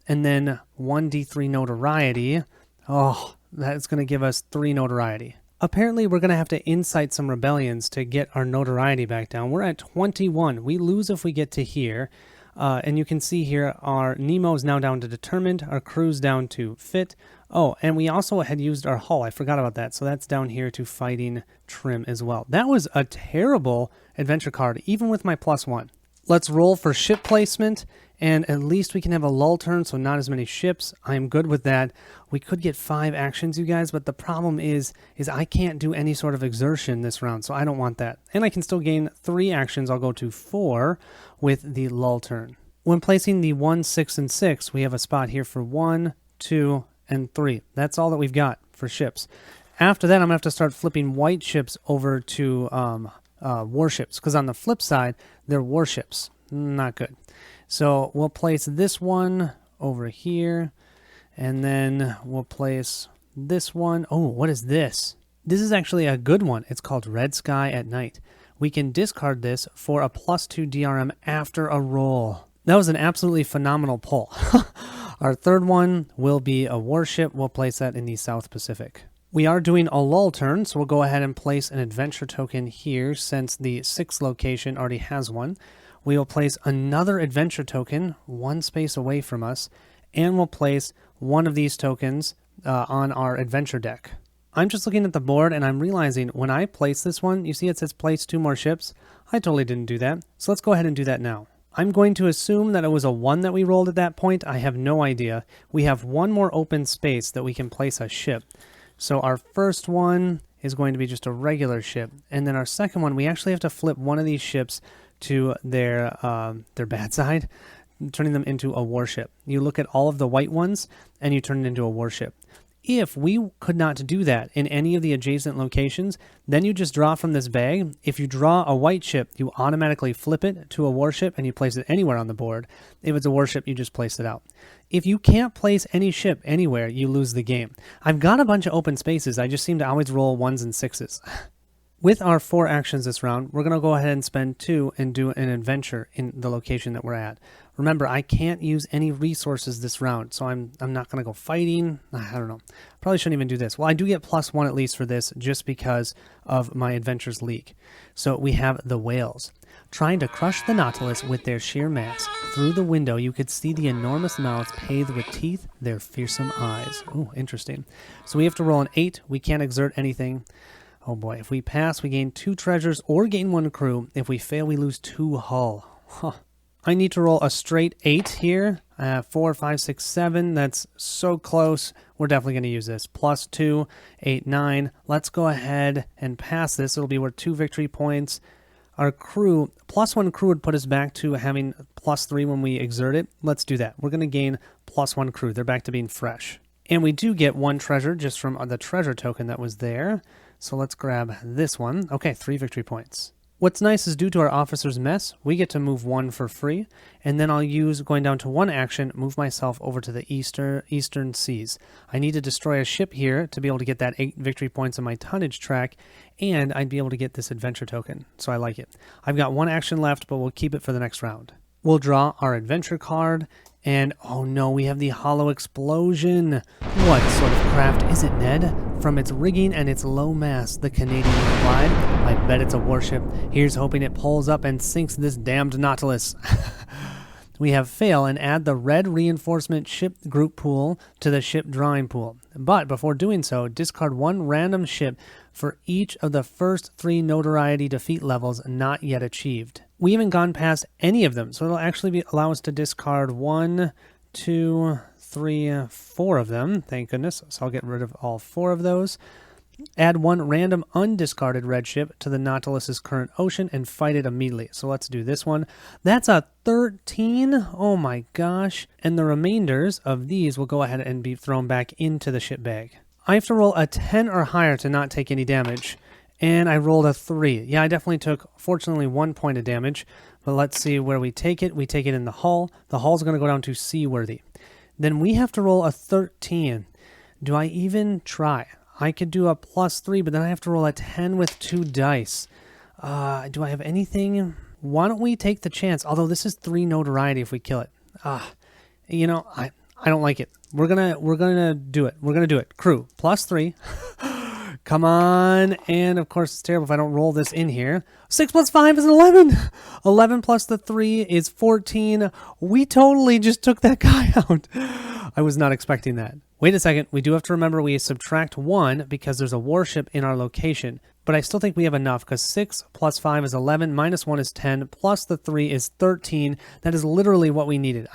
Speaker 1: And then 1 D3 notoriety. Oh, that's going to give us 3 notoriety. Apparently, we're going to have to incite some rebellions to get our notoriety back down. We're at 21. We lose if we get to here. And you can see here our Nemo is now down to Determined. Our crew's down to Fit. Oh, and we also had used our hull. I forgot about that. So that's down here to Fighting Trim as well. That was a terrible adventure card, even with my +1. Let's roll for ship placement. And at least we can have a lull turn, so not as many ships. I'm good with that. We could get 5 actions, you guys, but the problem is I can't do any sort of exertion this round, so I don't want that. And I can still gain 3 actions. I'll go to 4 with the lull turn. When placing the 1, 6, and 6, we have a spot here for 1, 2, and 3. That's all that we've got for ships. After that, I'm going to have to start flipping white ships over to warships, because on the flip side, they're warships. Not good. So we'll place this one over here, and then we'll place this one. Oh, what is this? This is actually a good one. It's called Red Sky at Night. We can discard this for a +2 DRM after a roll. That was an absolutely phenomenal pull. Our third one will be a warship. We'll place that in the South Pacific. We are doing a lull turn, so we'll go ahead and place an adventure token here since the 6th location already has one. We will place another adventure token one space away from us, and we'll place one of these tokens on our adventure deck. I'm just looking at the board and I'm realizing when I place this one, you see it says place 2 more ships. I totally didn't do that, so let's go ahead and do that now. I'm going to assume that it was a 1 that we rolled at that point. I have no idea. We have one more open space that we can place a ship. So our first one is going to be just a regular ship. And then our second one, we actually have to flip one of these ships to their bad side, turning them into a warship. You look at all of the white ones and you turn it into a warship. If we could not do that in any of the adjacent locations, then you just draw from this bag. If you draw a white ship, you automatically flip it to a warship and you place it anywhere on the board. If it's a warship, you just place it out. If you can't place any ship anywhere, you lose the game. I've got a bunch of open spaces. I just seem to always roll 1s and 6s. With our 4 actions this round, we're going to go ahead and spend 2 and do an adventure in the location that we're at. Remember, I can't use any resources this round, so I'm not going to go fighting. I don't know. Probably shouldn't even do this. Well, I do get +1 at least for this just because of my Adventures League. So we have the whales. Trying to crush the Nautilus with their sheer mass. Through the window, you could see the enormous mouths paved with teeth, their fearsome eyes. Ooh, interesting. So we have to roll an 8. We can't exert anything. Oh boy, if we pass, we gain 2 treasures or gain 1 crew. If we fail, we lose 2 hull. Huh. I need to roll a straight 8 here. 4, 5, 6, 7. That's so close. We're definitely going to use this. +2, 8, 9. Let's go ahead and pass this. It'll be worth 2 victory points. Our crew, +1 crew would put us back to having +3 when we exert it. Let's do that. We're going to gain +1 crew. They're back to being fresh. And we do get 1 treasure just from the treasure token that was there. So let's grab this one. Okay, 3 victory points. What's nice is due to our officer's mess, we get to move 1 for free, and then I'll use, going down to 1 action, move myself over to the eastern seas. I need to destroy a ship here to be able to get that 8 victory points on my tonnage track, and I'd be able to get this adventure token, so I like it. I've got 1 action left, but we'll keep it for the next round. We'll draw our adventure card, and oh no, we have the hollow explosion. What sort of craft is it, Ned? From its rigging and its low mast, the Canadian replied, I bet it's a warship. Here's hoping it pulls up and sinks this damned Nautilus. We have fail and add the red reinforcement ship group pool to the ship drawing pool. But before doing so, discard 1 random ship for each of the first 3 notoriety defeat levels not yet achieved. We haven't gone past any of them, so it'll actually allow us to discard 1, 2, 3, 4 of them. Thank goodness. So I'll get rid of all 4 of those. Add 1 random undiscarded red ship to the Nautilus's current ocean and fight it immediately. So let's do this one. That's a 13. Oh my gosh. And the remainders of these will go ahead and be thrown back into the ship bag. I have to roll a 10 or higher to not take any damage. And I rolled a 3. Yeah, I definitely took, fortunately, 1 point of damage. But let's see where we take it. We take it in the hull. The hull's going to go down to seaworthy. Then we have to roll a 13. Do I even try? I could do a +3, but then I have to roll a 10 with 2 dice. Do I have anything? Why don't we take the chance? Although this is 3 notoriety if we kill it. You know, I don't like it. We're gonna do it. We're gonna do it. Crew +3. Come on. And of course it's terrible if I don't roll this in here. 6 + 5 is 11. 11 plus the 3 is 14. We totally just took that guy out. I was not expecting that. Wait a second. We do have to remember we subtract 1 because there's a warship in our location. But I still think we have enough because 6 + 5 is 11, -1 is 10, plus the 3 is 13. That is literally what we needed.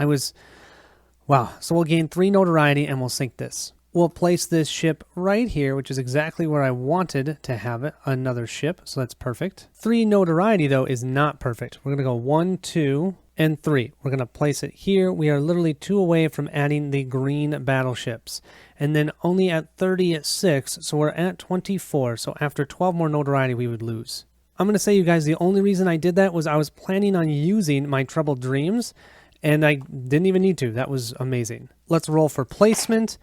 Speaker 1: Wow. So we'll gain 3 notoriety and we'll sink this. We'll place this ship right here, which is exactly where I wanted to have it, another ship, so that's perfect. 3 notoriety, though, is not perfect. We're going to go 1, 2, and 3. We're going to place it here. We are literally 2 away from adding the green battleships. And then only at 36, so we're at 24, so after 12 more notoriety, we would lose. I'm going to say, you guys, the only reason I did that was I was planning on using my Troubled Dreams, and I didn't even need to. That was amazing. Let's roll for placement.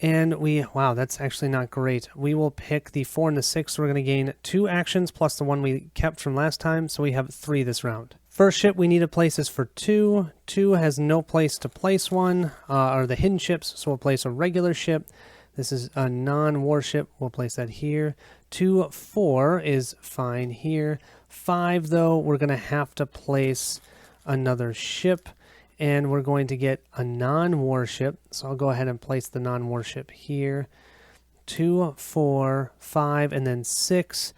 Speaker 1: And wow, that's actually not great. We will pick the 4 and the 6. So we're going to gain 2 actions plus the 1 we kept from last time. So we have 3 this round. First ship we need to place is for 2. 2 has no place to place one, or the hidden ships. So we'll place a regular ship. This is a non-warship. We'll place that here. 2, 4 is fine here. 5, though, we're going to have to place another ship, and we're going to get a non-warship. So I'll go ahead and place the non-warship here. 2, 4, 5, and then 6.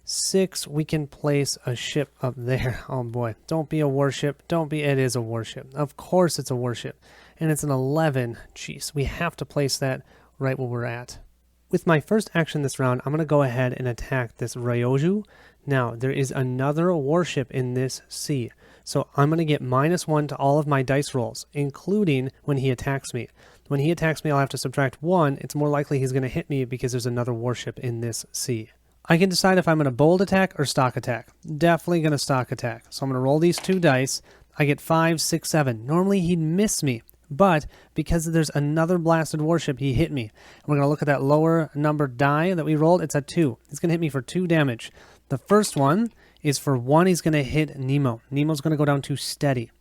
Speaker 1: 6, we can place a ship up there. Oh boy, don't be a warship. Don't be, it is a warship. Of course it's a warship. And it's an 11. Jeez, we have to place that right where we're at. With my first action this round, I'm going to go ahead and attack this Ryoju. Now, there is another warship in this sea. So I'm going to get -1 to all of my dice rolls, including when he attacks me. When he attacks me, I'll have to subtract 1. It's more likely he's going to hit me because there's another warship in this sea. I can decide if I'm going to bold attack or stock attack. Definitely going to stock attack. So I'm going to roll these 2 dice. I get 5, 6, 7. Normally he'd miss me, but because there's another blasted warship, he hit me. And we're going to look at that lower number die that we rolled. It's a 2. He's going to hit me for 2 damage. The first one is for 1. He's going to hit Nemo. Nemo's going to go down to steady.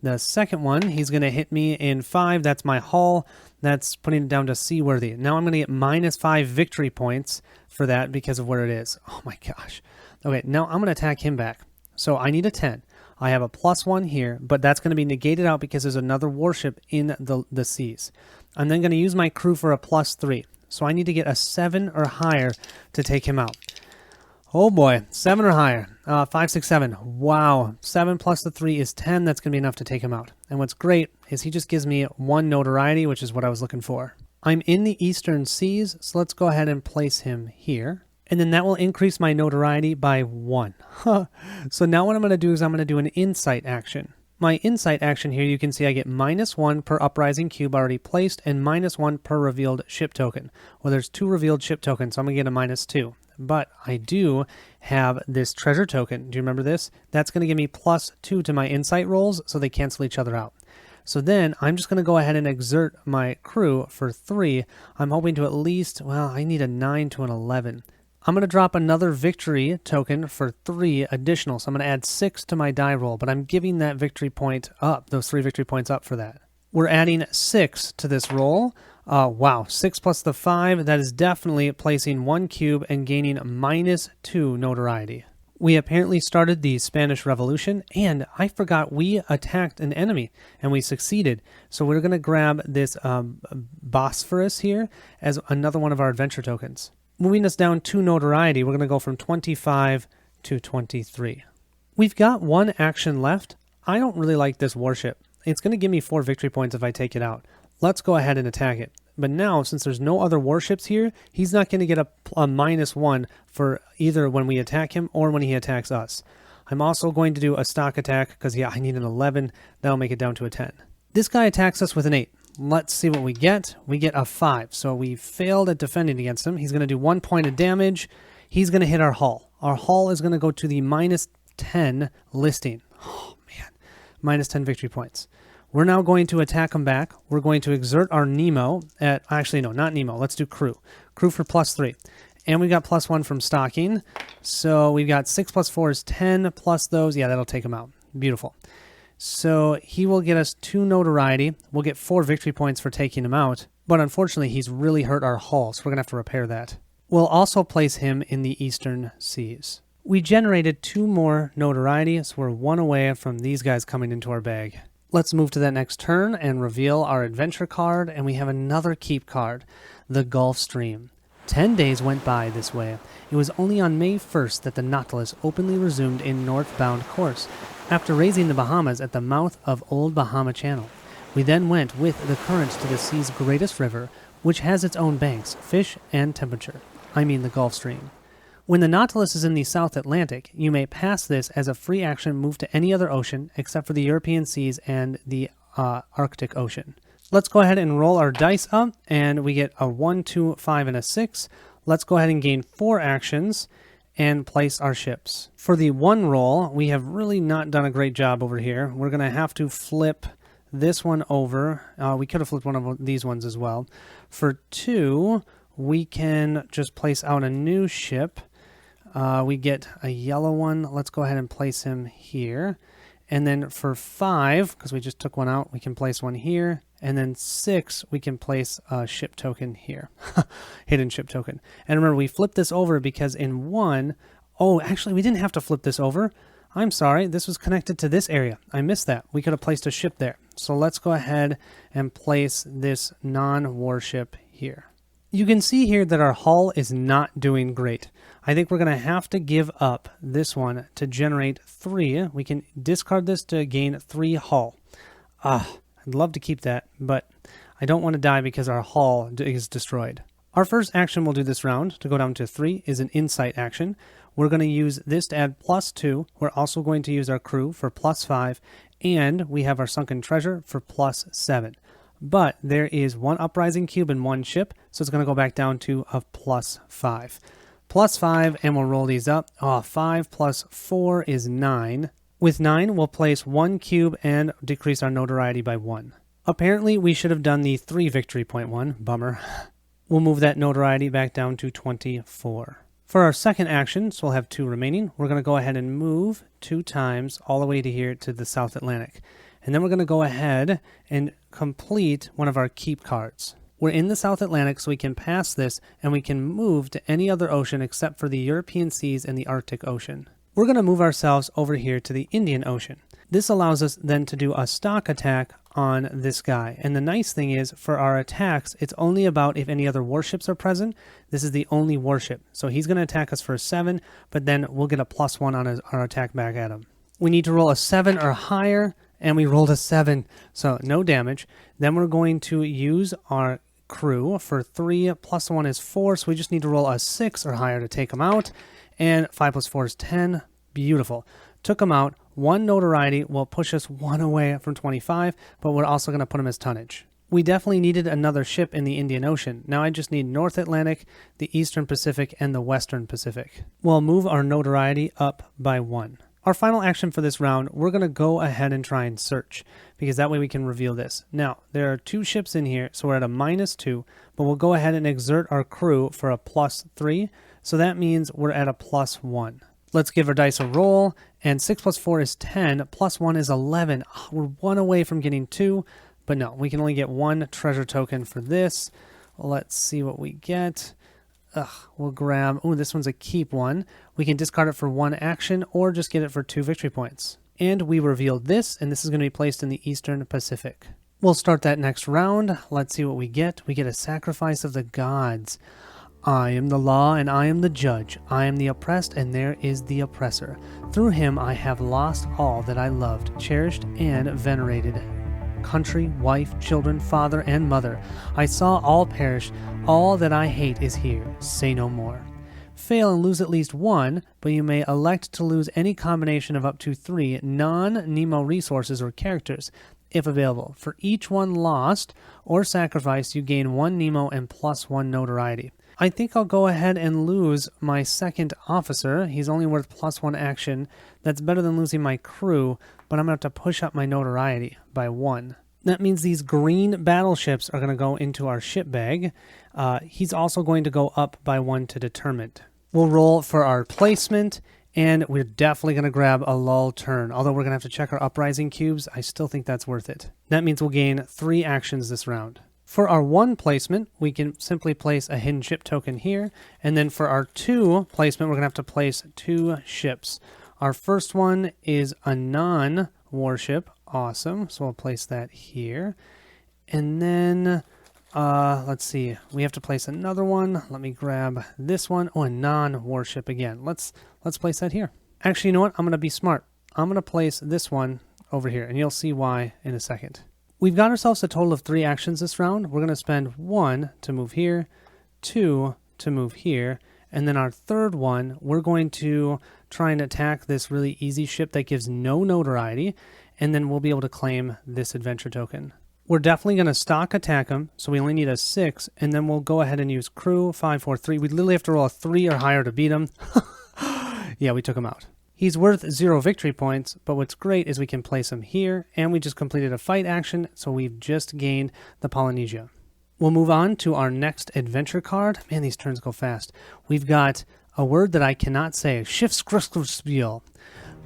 Speaker 1: The second one, he's going to hit me in 5. That's my hull. That's putting it down to seaworthy. Now I'm going to get -5 victory points for that because of where it is. Oh my gosh. Okay, now I'm going to attack him back. So I need a 10. I have a +1 here, but that's going to be negated out because there's another warship in the seas. I'm then going to use my crew for a +3. So I need to get a 7 or higher to take him out. Oh boy, 7 or higher. 5, 6, 7. Wow. 7 plus the 3 is 10. That's going to be enough to take him out. And what's great is he just gives me 1 notoriety, which is what I was looking for. I'm in the eastern seas, so let's go ahead and place him here. And then that will increase my notoriety by 1. So now what I'm going to do is I'm going to do an insight action. My insight action here, you can see I get -1 per uprising cube already placed and -1 per revealed ship token. Well, there's 2 revealed ship tokens, so I'm going to get a -2. But I do have this treasure token. Do you remember this? That's going to give me +2 to my insight rolls, so they cancel each other out. So then I'm just going to go ahead and exert my crew for 3. I'm hoping to at least, well, I need a 9 to an 11. I'm going to drop another victory token for 3 additional. So I'm going to add 6 to my die roll, but I'm giving that victory point up, those 3 victory points up for that. We're adding 6 to this roll. Wow, 6 plus the 5, that is definitely placing 1 cube and gaining -2 notoriety. We apparently started the Spanish Revolution, and I forgot we attacked an enemy, and we succeeded. So we're going to grab this Bosphorus here as another one of our adventure tokens. Moving us down 2 notoriety, we're going to go from 25 to 23. We've got 1 action left. I don't really like this warship. It's going to give me 4 victory points if I take it out. Let's go ahead and attack it. But now, since there's no other warships here, he's not going to get a -1 for either when we attack him or when he attacks us. I'm also going to do a stock attack because, yeah, I need an 11. That'll make it down to a 10. This guy attacks us with an 8. Let's see what we get. We get a 5. So we failed at defending against him. He's going to do 1 point of damage. He's going to hit our hull. Our hull is going to go to the -10 listing. Oh, man. -10 victory points. We're now going to attack him back. We're going to exert our Nemo at... Actually, no, not Nemo. Let's do crew. Crew for +3. And we got +1 from stocking. So we've got 6 plus 4 is 10 plus those. Yeah, that'll take him out. Beautiful. So he will get us 2 notoriety. We'll get 4 victory points for taking him out. But unfortunately, he's really hurt our hull, so we're going to have to repair that. We'll also place him in the eastern seas. We generated 2 more notoriety, so we're 1 away from these guys coming into our bag. Let's move to that next turn and reveal our adventure card, and we have another keep card, the Gulf Stream. 10 days went by this way. It was only on May 1st that the Nautilus openly resumed in northbound course, after raising the Bahamas at the mouth of Old Bahama Channel. We then went with the current to the sea's greatest river, which has its own banks, fish, and temperature. I mean the Gulf Stream. When the Nautilus is in the South Atlantic, you may pass this as a free action move to any other ocean except for the European seas and the Arctic Ocean. Let's go ahead and roll our dice up, and we get a 1, 2, 5, and a 6. Let's go ahead and gain 4 actions and place our ships. For the 1 roll, we have really not done a great job over here. We're going to have to flip this one over. We could have flipped one of these ones as well. For 2, we can just place out a new ship. We get a yellow one. Let's go ahead and place him here. And then for 5, because we just took one out, we can place one here and then 6, we can place a ship token here. Hidden ship token. And remember, we flipped this over because in 1, oh, actually, we didn't have to flip this over. I'm sorry, this was connected to this area. I missed that. We could have placed a ship there. So let's go ahead and place this non-warship here. You can see here that our hull is not doing great. I think we're going to have to give up this one to generate 3. We can discard this to gain 3 hull. I'd love to keep that, but I don't want to die because our hull is destroyed. Our first action we'll do this round to go down to 3 is an insight action. We're going to use this to add +2. We're also going to use our crew for +5, and we have our sunken treasure for +7. But there is 1 uprising cube and 1 ship, so it's going to go back down to a +5. +5, and we'll roll these up. 5 + 4 is 9. With 9, we'll place 1 cube and decrease our notoriety by 1. Apparently, we should have done the 3 victory point one. Bummer. We'll move that notoriety back down to 24. For our second action, so we'll have 2 remaining, we're going to go ahead and move 2 times all the way to here to the South Atlantic. And then we're going to go ahead and complete one of our keep cards. We're in the South Atlantic, so we can pass this, and we can move to any other ocean except for the European seas and the Arctic Ocean. We're going to move ourselves over here to the Indian Ocean. This allows us then to do a stock attack on this guy. And the nice thing is, for our attacks, it's only about if any other warships are present. This is the only warship. So he's going to attack us for 7, but then we'll get a +1 on our attack back at him. We need to roll a 7 or higher, and we rolled a 7, so no damage. Then we're going to use our crew for 3, +1 is 4, so we just need to roll a 6 or higher to take him out. And 5 + 4 is 10. Beautiful. Took him out. 1 notoriety will push us 1 away from 25, but we're also going to put him as tonnage. We definitely needed another ship in the Indian Ocean. Now I just need North Atlantic, the Eastern Pacific, and the Western Pacific. We'll move our notoriety up by 1. Our final action for this round, we're going to go ahead and try and search, because that way we can reveal this. Now, there are 2 ships in here, so we're at a -2, but we'll go ahead and exert our crew for a +3, so that means we're at a +1. Let's give our dice a roll, and 6 + 4 is 10, +1 is 11. We're 1 away from getting 2, but no, we can only get 1 treasure token for this. Let's see what we get. We'll grab, this one's a keep one. We can discard it for 1 action, or just get it for 2 victory points. And we revealed this, and this is going to be placed in the Eastern Pacific. We'll start that next round. Let's see what we get. We get a sacrifice of the gods. I am the law, and I am the judge. I am the oppressed, and there is the oppressor. Through him I have lost all that I loved, cherished, and venerated. Country, wife, children, father, and mother. I saw all perish. All that I hate is here. Say no more. Fail and lose at least 1, but you may elect to lose any combination of up to 3 non-Nemo resources or characters, if available. For each one lost or sacrificed, you gain 1 Nemo and +1 notoriety. I think I'll go ahead and lose my second officer. He's only worth +1 action. That's better than losing my crew, but I'm going to have to push up my notoriety by 1. That means these green battleships are going to go into our ship bag. He's also going to go up by 1 to determined. We'll roll for our placement, and we're definitely going to grab a lull turn. Although we're going to have to check our uprising cubes, I still think that's worth it. That means we'll gain 3 actions this round. For our 1 placement, we can simply place a hidden ship token here. And then for our 2 placement, we're going to have to place 2 ships. Our first one is a non-warship. Awesome. So we'll place that here. And then, let's see. We have to place another one. Let me grab this one. A non-warship again. Let's place that here. Actually, you know what? I'm going to be smart. I'm going to place this one over here, and you'll see why in a second. We've got ourselves a total of 3 actions this round. We're going to spend 1 to move here, 2 to move here, and then our third one, we're going to try and attack this really easy ship that gives no notoriety, and then we'll be able to claim this adventure token. We're definitely going to stock attack him, so we only need a 6, and then we'll go ahead and use crew 5, 4, 3. We literally have to roll a 3 or higher to beat him. Yeah, we took him out. He's worth 0 victory points, but what's great is we can place him here, and we just completed a fight action, so we've just gained the Polynesia. We'll move on to our next adventure card. Man, these turns go fast. We've got a word that I cannot say, Schiffskriegsspiel.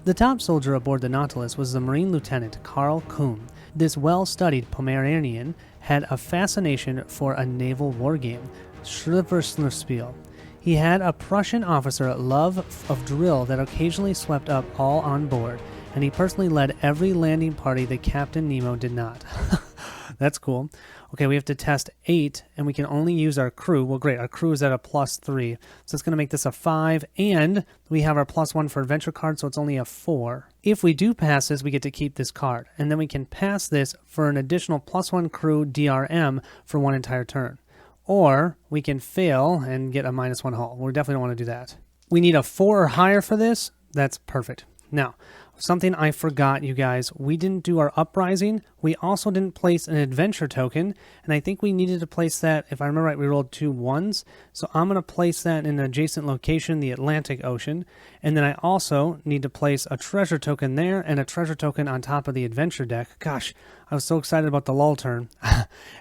Speaker 1: The top soldier aboard the Nautilus was the Marine Lieutenant Carl Kuhn. This well-studied Pomeranian had a fascination for a naval wargame, Schriverslerspiel. He had a Prussian officer love of drill that occasionally swept up all on board, and he personally led every landing party that Captain Nemo did not. That's cool. Okay, we have to test 8, and we can only use our crew. Well, great, our crew is at a +3, so it's going to make this a 5, and we have our +1 for adventure card, so it's only a 4. If we do pass this, we get to keep this card, and then we can pass this for an additional +1 crew DRM for one entire turn. Or we can fail and get a -1 hull. We definitely don't want to do that. We need a 4 or higher for this. That's perfect. Now, something I forgot, you guys. We didn't do our uprising. We also didn't place an adventure token, and I think we needed to place that, if I remember right, we rolled 2 1s. So I'm going to place that in an adjacent location, the Atlantic Ocean. And then I also need to place a treasure token there and a treasure token on top of the adventure deck. Gosh, I was so excited about the lull turn.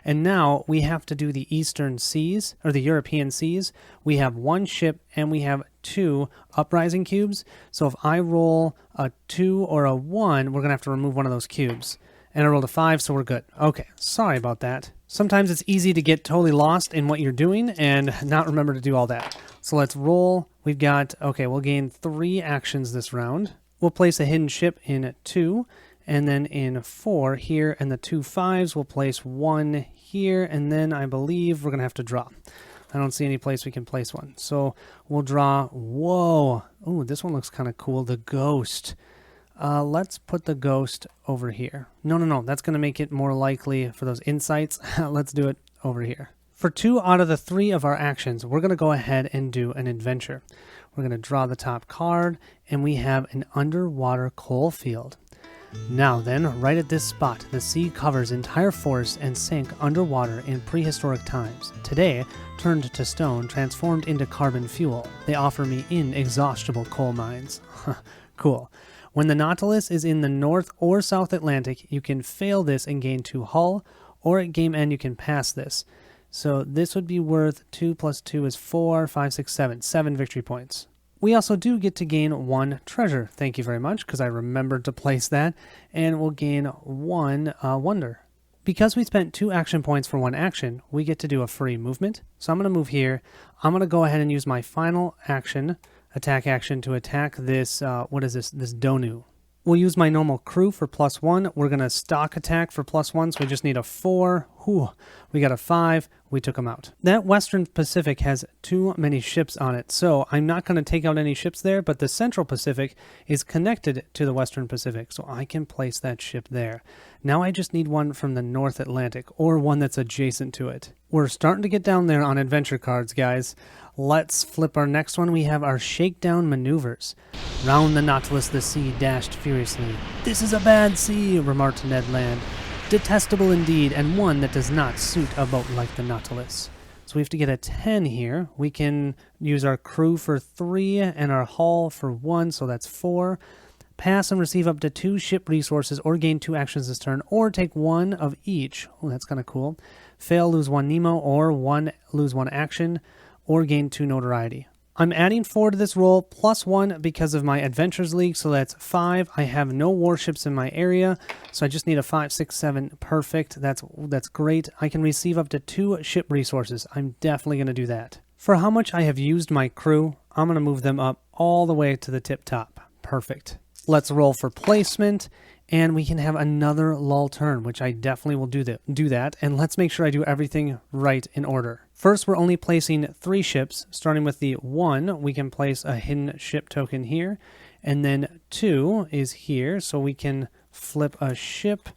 Speaker 1: And now we have to do the Eastern Seas, or the European Seas. We have 1 ship and we have 2 uprising cubes. So if I roll a 2 or a 1, we're going to have to remove one of those cubes. And I rolled a 5, so we're good. Okay, sorry about that. Sometimes it's easy to get totally lost in what you're doing and not remember to do all that. So let's roll. We've got, okay, we'll gain 3 actions this round. We'll place a hidden ship in 2, and then in 4 here, and the 2 5s, we'll place 1 here, and then I believe we're going to have to draw. I don't see any place we can place one. So we'll draw, whoa. Ooh, this one looks kind of cool, the Ghost. Let's put the Ghost over here. No, that's going to make it more likely for those insights. Let's do it over here. For 2 out of the 3 of our actions, we're going to go ahead and do an adventure. We're going to draw the top card, and we have an underwater coal field. Now then, right at this spot, the sea covers entire forests and sank underwater in prehistoric times. Today, turned to stone, transformed into carbon fuel, they offer me inexhaustible coal mines. Cool. When the Nautilus is in the North or South Atlantic, you can fail this and gain 2 hull, or at game end you can pass this. So this would be worth 2 + 2 is 4, 5, 6, 7. 7 victory points. We also do get to gain 1 treasure. Thank you very much, because I remembered to place that. And we'll gain 1 wonder. Because we spent 2 action points for 1 action, we get to do a free movement. So I'm going to move here. I'm going to go ahead and use my final action, attack action, to attack this, what is this? This Donu. We'll use my normal crew for +1. We're going to stock attack for +1, so we just need a 4. Whew. We got a 5. We took them out. That Western Pacific has too many ships on it, so I'm not going to take out any ships there, but the Central Pacific is connected to the Western Pacific, so I can place that ship there. Now I just need one from the North Atlantic, or one that's adjacent to it. We're starting to get down there on adventure cards, guys. Let's flip our next one. We have our shakedown maneuvers. Round the Nautilus the sea dashed furiously. "This is a bad sea," remarked Ned Land. "Detestable indeed, and one that does not suit a boat like the Nautilus." So we have to get a 10 here. We can use our crew for 3 and our hull for 1, so that's 4. Pass and receive up to 2 ship resources or gain 2 actions this turn, or take 1 of each. Oh, that's kind of cool. Fail, lose 1 Nemo, or lose 1 action, or gain 2 notoriety. I'm adding 4 to this roll, +1 because of my Adventures League, so that's 5. I have no warships in my area, so I just need a 5, 6, 7. Perfect. That's great. I can receive up to 2 ship resources. I'm definitely going to do that. For how much I have used my crew, I'm going to move them up all the way to the tip top. Perfect. Let's roll for placement, and we can have another lull turn, which I definitely will do that. And let's make sure I do everything right in order. First, we're only placing 3 ships. Starting with the 1, we can place a hidden ship token here. And then 2 is here, so we can flip a ship.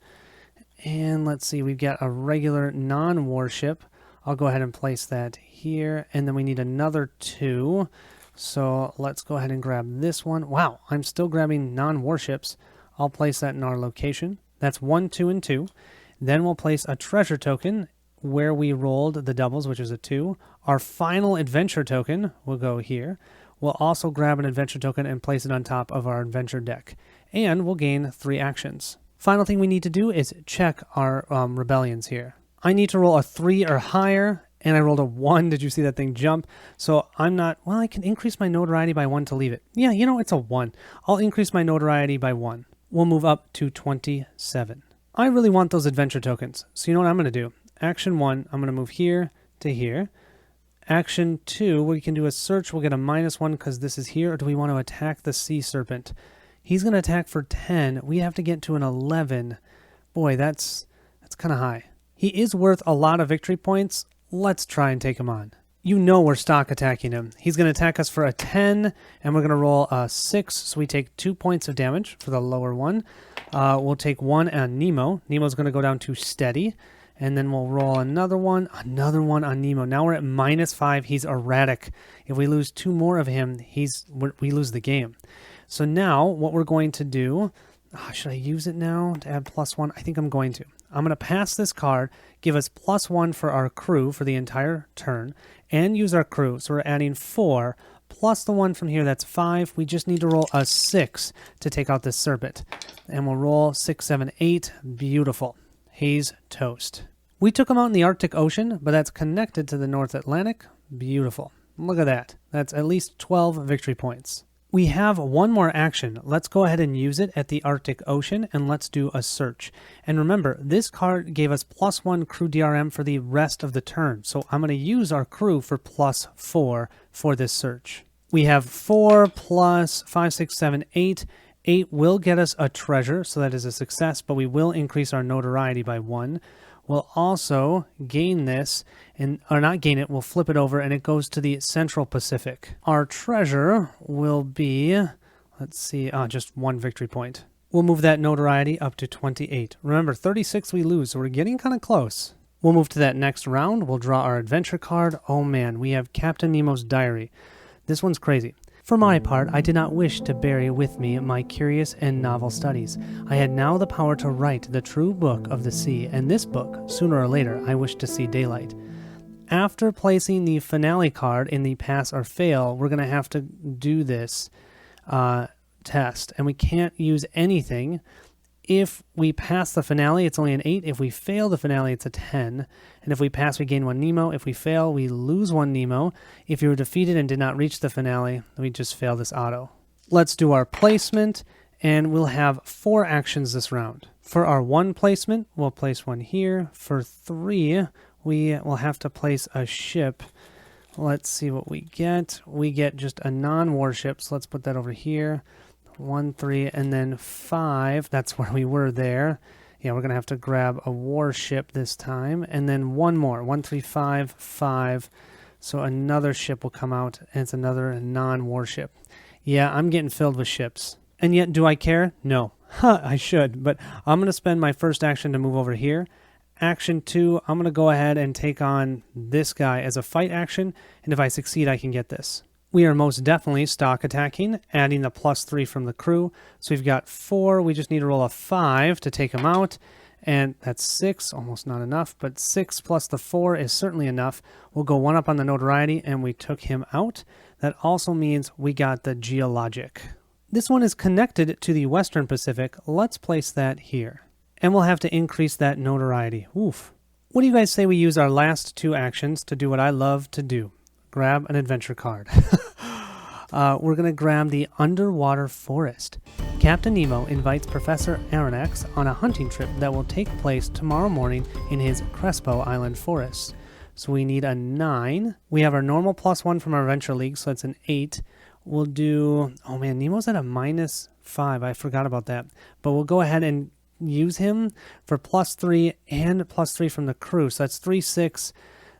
Speaker 1: And let's see, we've got a regular non-warship. I'll go ahead and place that here. And then we need another 2. So let's go ahead and grab this one. Wow, I'm still grabbing non-warships. I'll place that in our location. That's 1, 2, and 2. Then we'll place a treasure token where we rolled the doubles, which is a 2. Our final adventure token will go here. We'll also grab an adventure token and place it on top of our adventure deck. And we'll gain 3 actions. Final thing we need to do is check our rebellions here. I need to roll a 3 or higher, And I rolled a 1. Did you see that thing jump? So I'm not, well, I can increase my notoriety by 1 to leave it. Yeah, you know, it's a 1. I'll increase my notoriety by 1. We'll move up to 27. I really want those adventure tokens. So you know what I'm going to do? Action 1, I'm going to move here to here. Action 2, we can do a search. We'll get a -1 because this is here. Or do we want to attack the sea serpent? He's going to attack for 10. We have to get to an 11. Boy, that's kind of high. He is worth a lot of victory points. Let's try and take him on. You know we're stock attacking him. He's going to attack us for a 10, and we're going to roll a 6, so we take 2 points of damage for the lower one. We'll take 1 on Nemo. Nemo's going to go down to steady, and then we'll roll another one on Nemo. Now we're at -5. He's erratic. If we lose 2 more of him, we lose the game. So now what we're going to do, should I use it now to add +1? I think I'm going to. I'm going to pass this card, give us +1 for our crew for the entire turn, and use our crew. So we're adding 4, plus the 1 from here, that's 5. We just need to roll a 6 to take out this serpent. And we'll roll 6, 7, 8. Beautiful. He's toast. We took him out in the Arctic Ocean, but that's connected to the North Atlantic. Beautiful. Look at that. That's at least 12 victory points. We have one more action. Let's go ahead and use it at the Arctic Ocean, and let's do a search. And remember, this card gave us +1 crew DRM for the rest of the turn, so I'm going to use our crew for +4 for this search. We have 4 plus 5, 6, 7, 8. 8 will get us a treasure, so that is a success, but we will increase our notoriety by 1. We'll also gain this, or not gain it, we'll flip it over, and it goes to the Central Pacific. Our treasure will be, let's see, just 1 victory point. We'll move that notoriety up to 28. Remember, 36 we lose, so we're getting kind of close. We'll move to that next round. We'll draw our adventure card. Oh man, we have Captain Nemo's Diary. This one's crazy. For my part, I did not wish to bury with me my curious and novel studies. I had now the power to write the true book of the sea, and this book, sooner or later, I wish to see daylight. After placing the finale card in the pass or fail, we're going to have to do this test, and we can't use anything. If we pass the finale, it's only an 8. If we fail the finale, it's a 10. And if we pass, we gain 1 Nemo. If we fail, we lose 1 Nemo. If you were defeated and did not reach the finale, we just fail this auto. Let's do our placement, and we'll have 4 actions this round. For our 1 placement, we'll place 1 here. For 3, we will have to place a ship. Let's see what we get. We get just a non-warship, so let's put that over here. 1, 3, and then 5. That's where we were there. Yeah, we're going to have to grab a warship this time. And then 1 more. 1, 3, 5, 5. So another ship will come out, and it's another non-warship. Yeah, I'm getting filled with ships. And yet, do I care? No. I should, but I'm going to spend my first action to move over here. Action 2, I'm going to go ahead and take on this guy as a fight action, and if I succeed, I can get this. We are most definitely stock attacking, adding the +3 from the crew. So we've got 4. We just need to roll a 5 to take him out. And that's 6. Almost not enough, but 6 plus the 4 is certainly enough. We'll go 1 up on the notoriety, and we took him out. That also means we got the geologic. This one is connected to the Western Pacific. Let's place that here. And we'll have to increase that notoriety. Oof. What do you guys say we use our last 2 actions to do what I love to do? Grab an adventure card. We're going to grab the Underwater Forest. Captain Nemo invites Professor Aronnax on a hunting trip that will take place tomorrow morning in his Crespo Island forest. So we need a 9. We have our normal +1 from our Adventure League, so that's an 8. We'll do... Oh man, Nemo's at a -5. I forgot about that. But we'll go ahead and use him for +3 and +3 from the crew. So that's 3, 6...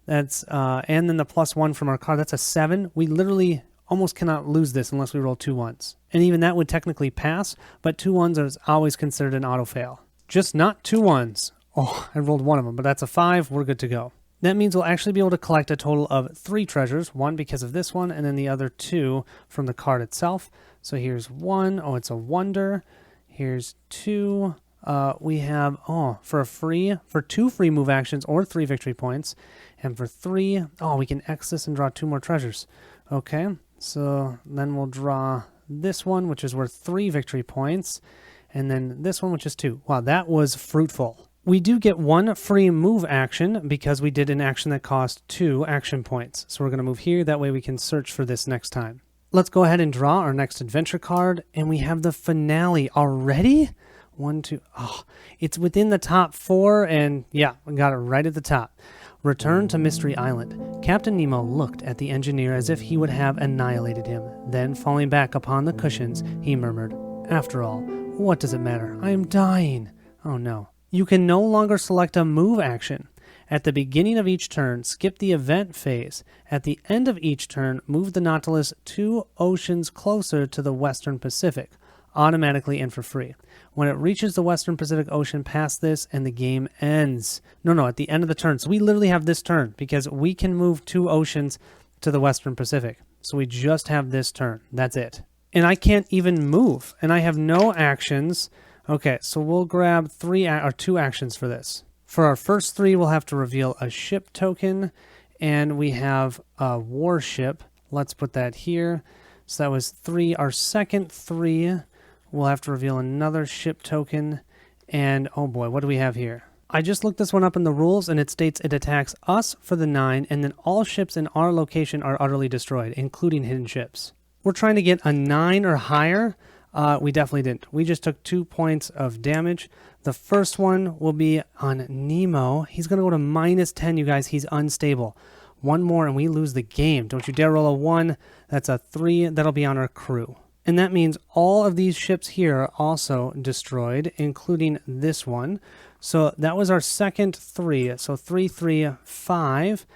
Speaker 1: That's and then the +1 from our card. That's a 7. We literally almost cannot lose this unless we roll 2 1s. And even that would technically pass, but 2 1s is always considered an auto fail. Just not 2 1s. Oh, I rolled 1 of them, but that's a 5. We're good to go. That means we'll actually be able to collect a total of 3 treasures. 1 because of this one, and then the other 2 from the card itself. So here's 1. Oh, it's a wonder. Here's 2. We have, for 2 free move actions or 3 victory points. And for 3, we can X this and draw 2 more treasures. Okay, so then we'll draw this one, which is worth 3 victory points. And then this one, which is 2. Wow, that was fruitful. We do get one free move action because we did an action that cost 2 action points. So we're going to move here. That way we can search for this next time. Let's go ahead and draw our next adventure card. And we have the finale already. 1, 2, oh, it's within the top 4. And yeah, we got it right at the top. Return to Mystery Island. Captain Nemo looked at the engineer as if he would have annihilated him. Then, falling back upon the cushions, he murmured, "After all, what does it matter? I am dying." Oh no. You can no longer select a move action. At the beginning of each turn, skip the event phase. At the end of each turn, move the Nautilus 2 oceans closer to the Western Pacific, automatically and for free. When it reaches the Western Pacific Ocean past this, and the game ends. No, at the end of the turn. So we literally have this turn because we can move 2 oceans to the Western Pacific. So we just have this turn. That's it. And I can't even move. And I have no actions. Okay, so we'll grab 2 actions for this. For our first 3, we'll have to reveal a ship token. And we have a warship. Let's put that here. So that was 3. Our second 3... we'll have to reveal another ship token, and oh boy, what do we have here? I just looked this one up in the rules, and it states it attacks us for the 9, and then all ships in our location are utterly destroyed, including hidden ships. We're trying to get a 9 or higher. We definitely didn't. We just took 2 points of damage. The first one will be on Nemo. He's going to go to -10, you guys. He's unstable. 1 more, and we lose the game. Don't you dare roll a 1. That's a 3. That'll be on our crew. And that means all of these ships here are also destroyed, including this one. So that was our second 3. So 3, 3, 5.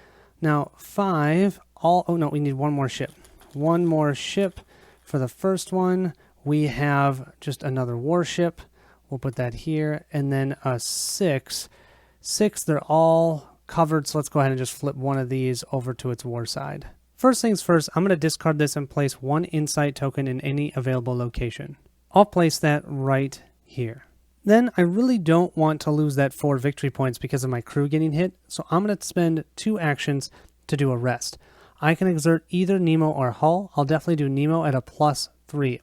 Speaker 1: Now 5, oh no, we need 1 more ship. 1 more ship for the first one. We have just another warship. We'll put that here. And then a 6. 6, they're all covered. So let's go ahead and just flip one of these over to its war side. First things first, I'm going to discard this and place 1 insight token in any available location. I'll place that right here. Then I really don't want to lose that 4 victory points because of my crew getting hit, so I'm going to spend 2 actions to do a rest. I can exert either Nemo or Hull. I'll definitely do Nemo at a +3.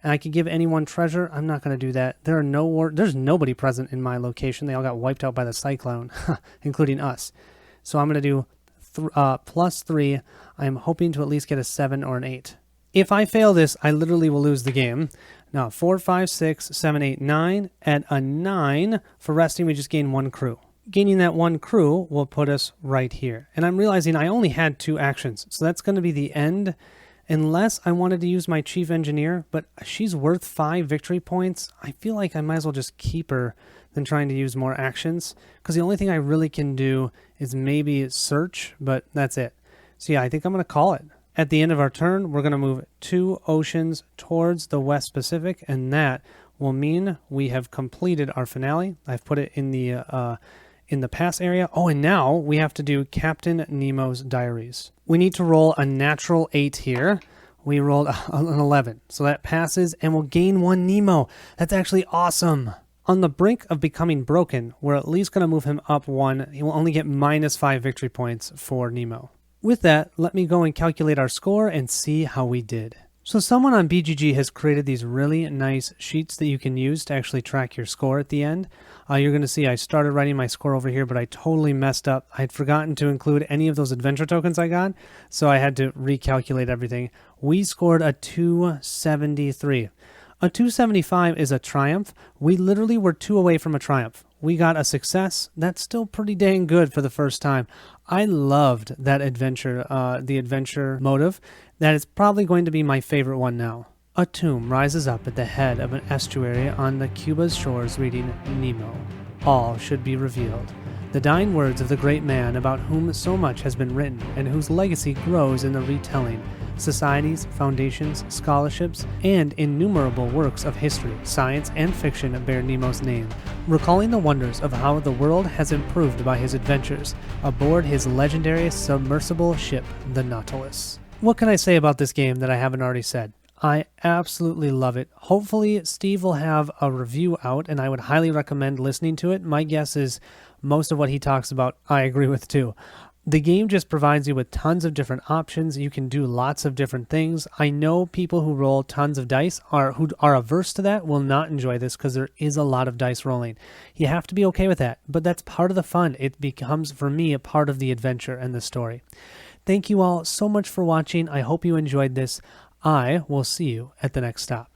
Speaker 1: And I could give anyone treasure. I'm not going to do that. There's nobody present in my location. They all got wiped out by the cyclone, including us. So I'm going to do +3. I'm hoping to at least get a 7 or an 8. If I fail this, I literally will lose the game. Now, 4, 5, 6, 7, 8, 9. At a 9, for resting, we just gain 1 crew. Gaining that 1 crew will put us right here. And I'm realizing I only had 2 actions, so that's going to be the end. Unless I wanted to use my chief engineer, but she's worth 5 victory points. I feel like I might as well just keep her than trying to use more actions, because the only thing I really can do is maybe search, but that's it. So yeah, I think I'm going to call it. At the end of our turn, we're going to move 2 oceans towards the West Pacific, and that will mean we have completed our finale. I've put it in the pass area. Oh, and now we have to do Captain Nemo's diaries. We need to roll a natural 8 here. We rolled an 11, so that passes, and we'll gain 1 Nemo. That's actually awesome. On the brink of becoming broken, we're at least going to move him up 1. He will only get -5 victory points for Nemo. With that, let me go and calculate our score and see how we did. So someone on BGG has created these really nice sheets that you can use to actually track your score at the end. You're going to see I started writing my score over here, but I totally messed up. I had forgotten to include any of those adventure tokens I got, so I had to recalculate everything. We scored a 273. A 275 is a triumph. We literally were 2 away from a triumph. We got a success. That's still pretty dang good for the first time. I loved that adventure, the adventure motive. That is probably going to be my favorite one now. A tomb rises up at the head of an estuary on the Cuba's shores reading Nemo. All should be revealed. The dying words of the great man about whom so much has been written and whose legacy grows in the retelling. Societies, foundations, scholarships, and innumerable works of history, science, and fiction bear Nemo's name, recalling the wonders of how the world has improved by his adventures aboard his legendary submersible ship, the Nautilus. What can I say about this game that I haven't already said? I absolutely love it. Hopefully Steve will have a review out, and I would highly recommend listening to it. My guess is most of what he talks about I agree with too. The game just provides you with tons of different options. You can do lots of different things. I know people who roll tons of dice who are averse to that will not enjoy this because there is a lot of dice rolling. You have to be okay with that, but that's part of the fun. It becomes, for me, a part of the adventure and the story. Thank you all so much for watching. I hope you enjoyed this. I will see you at the next stop.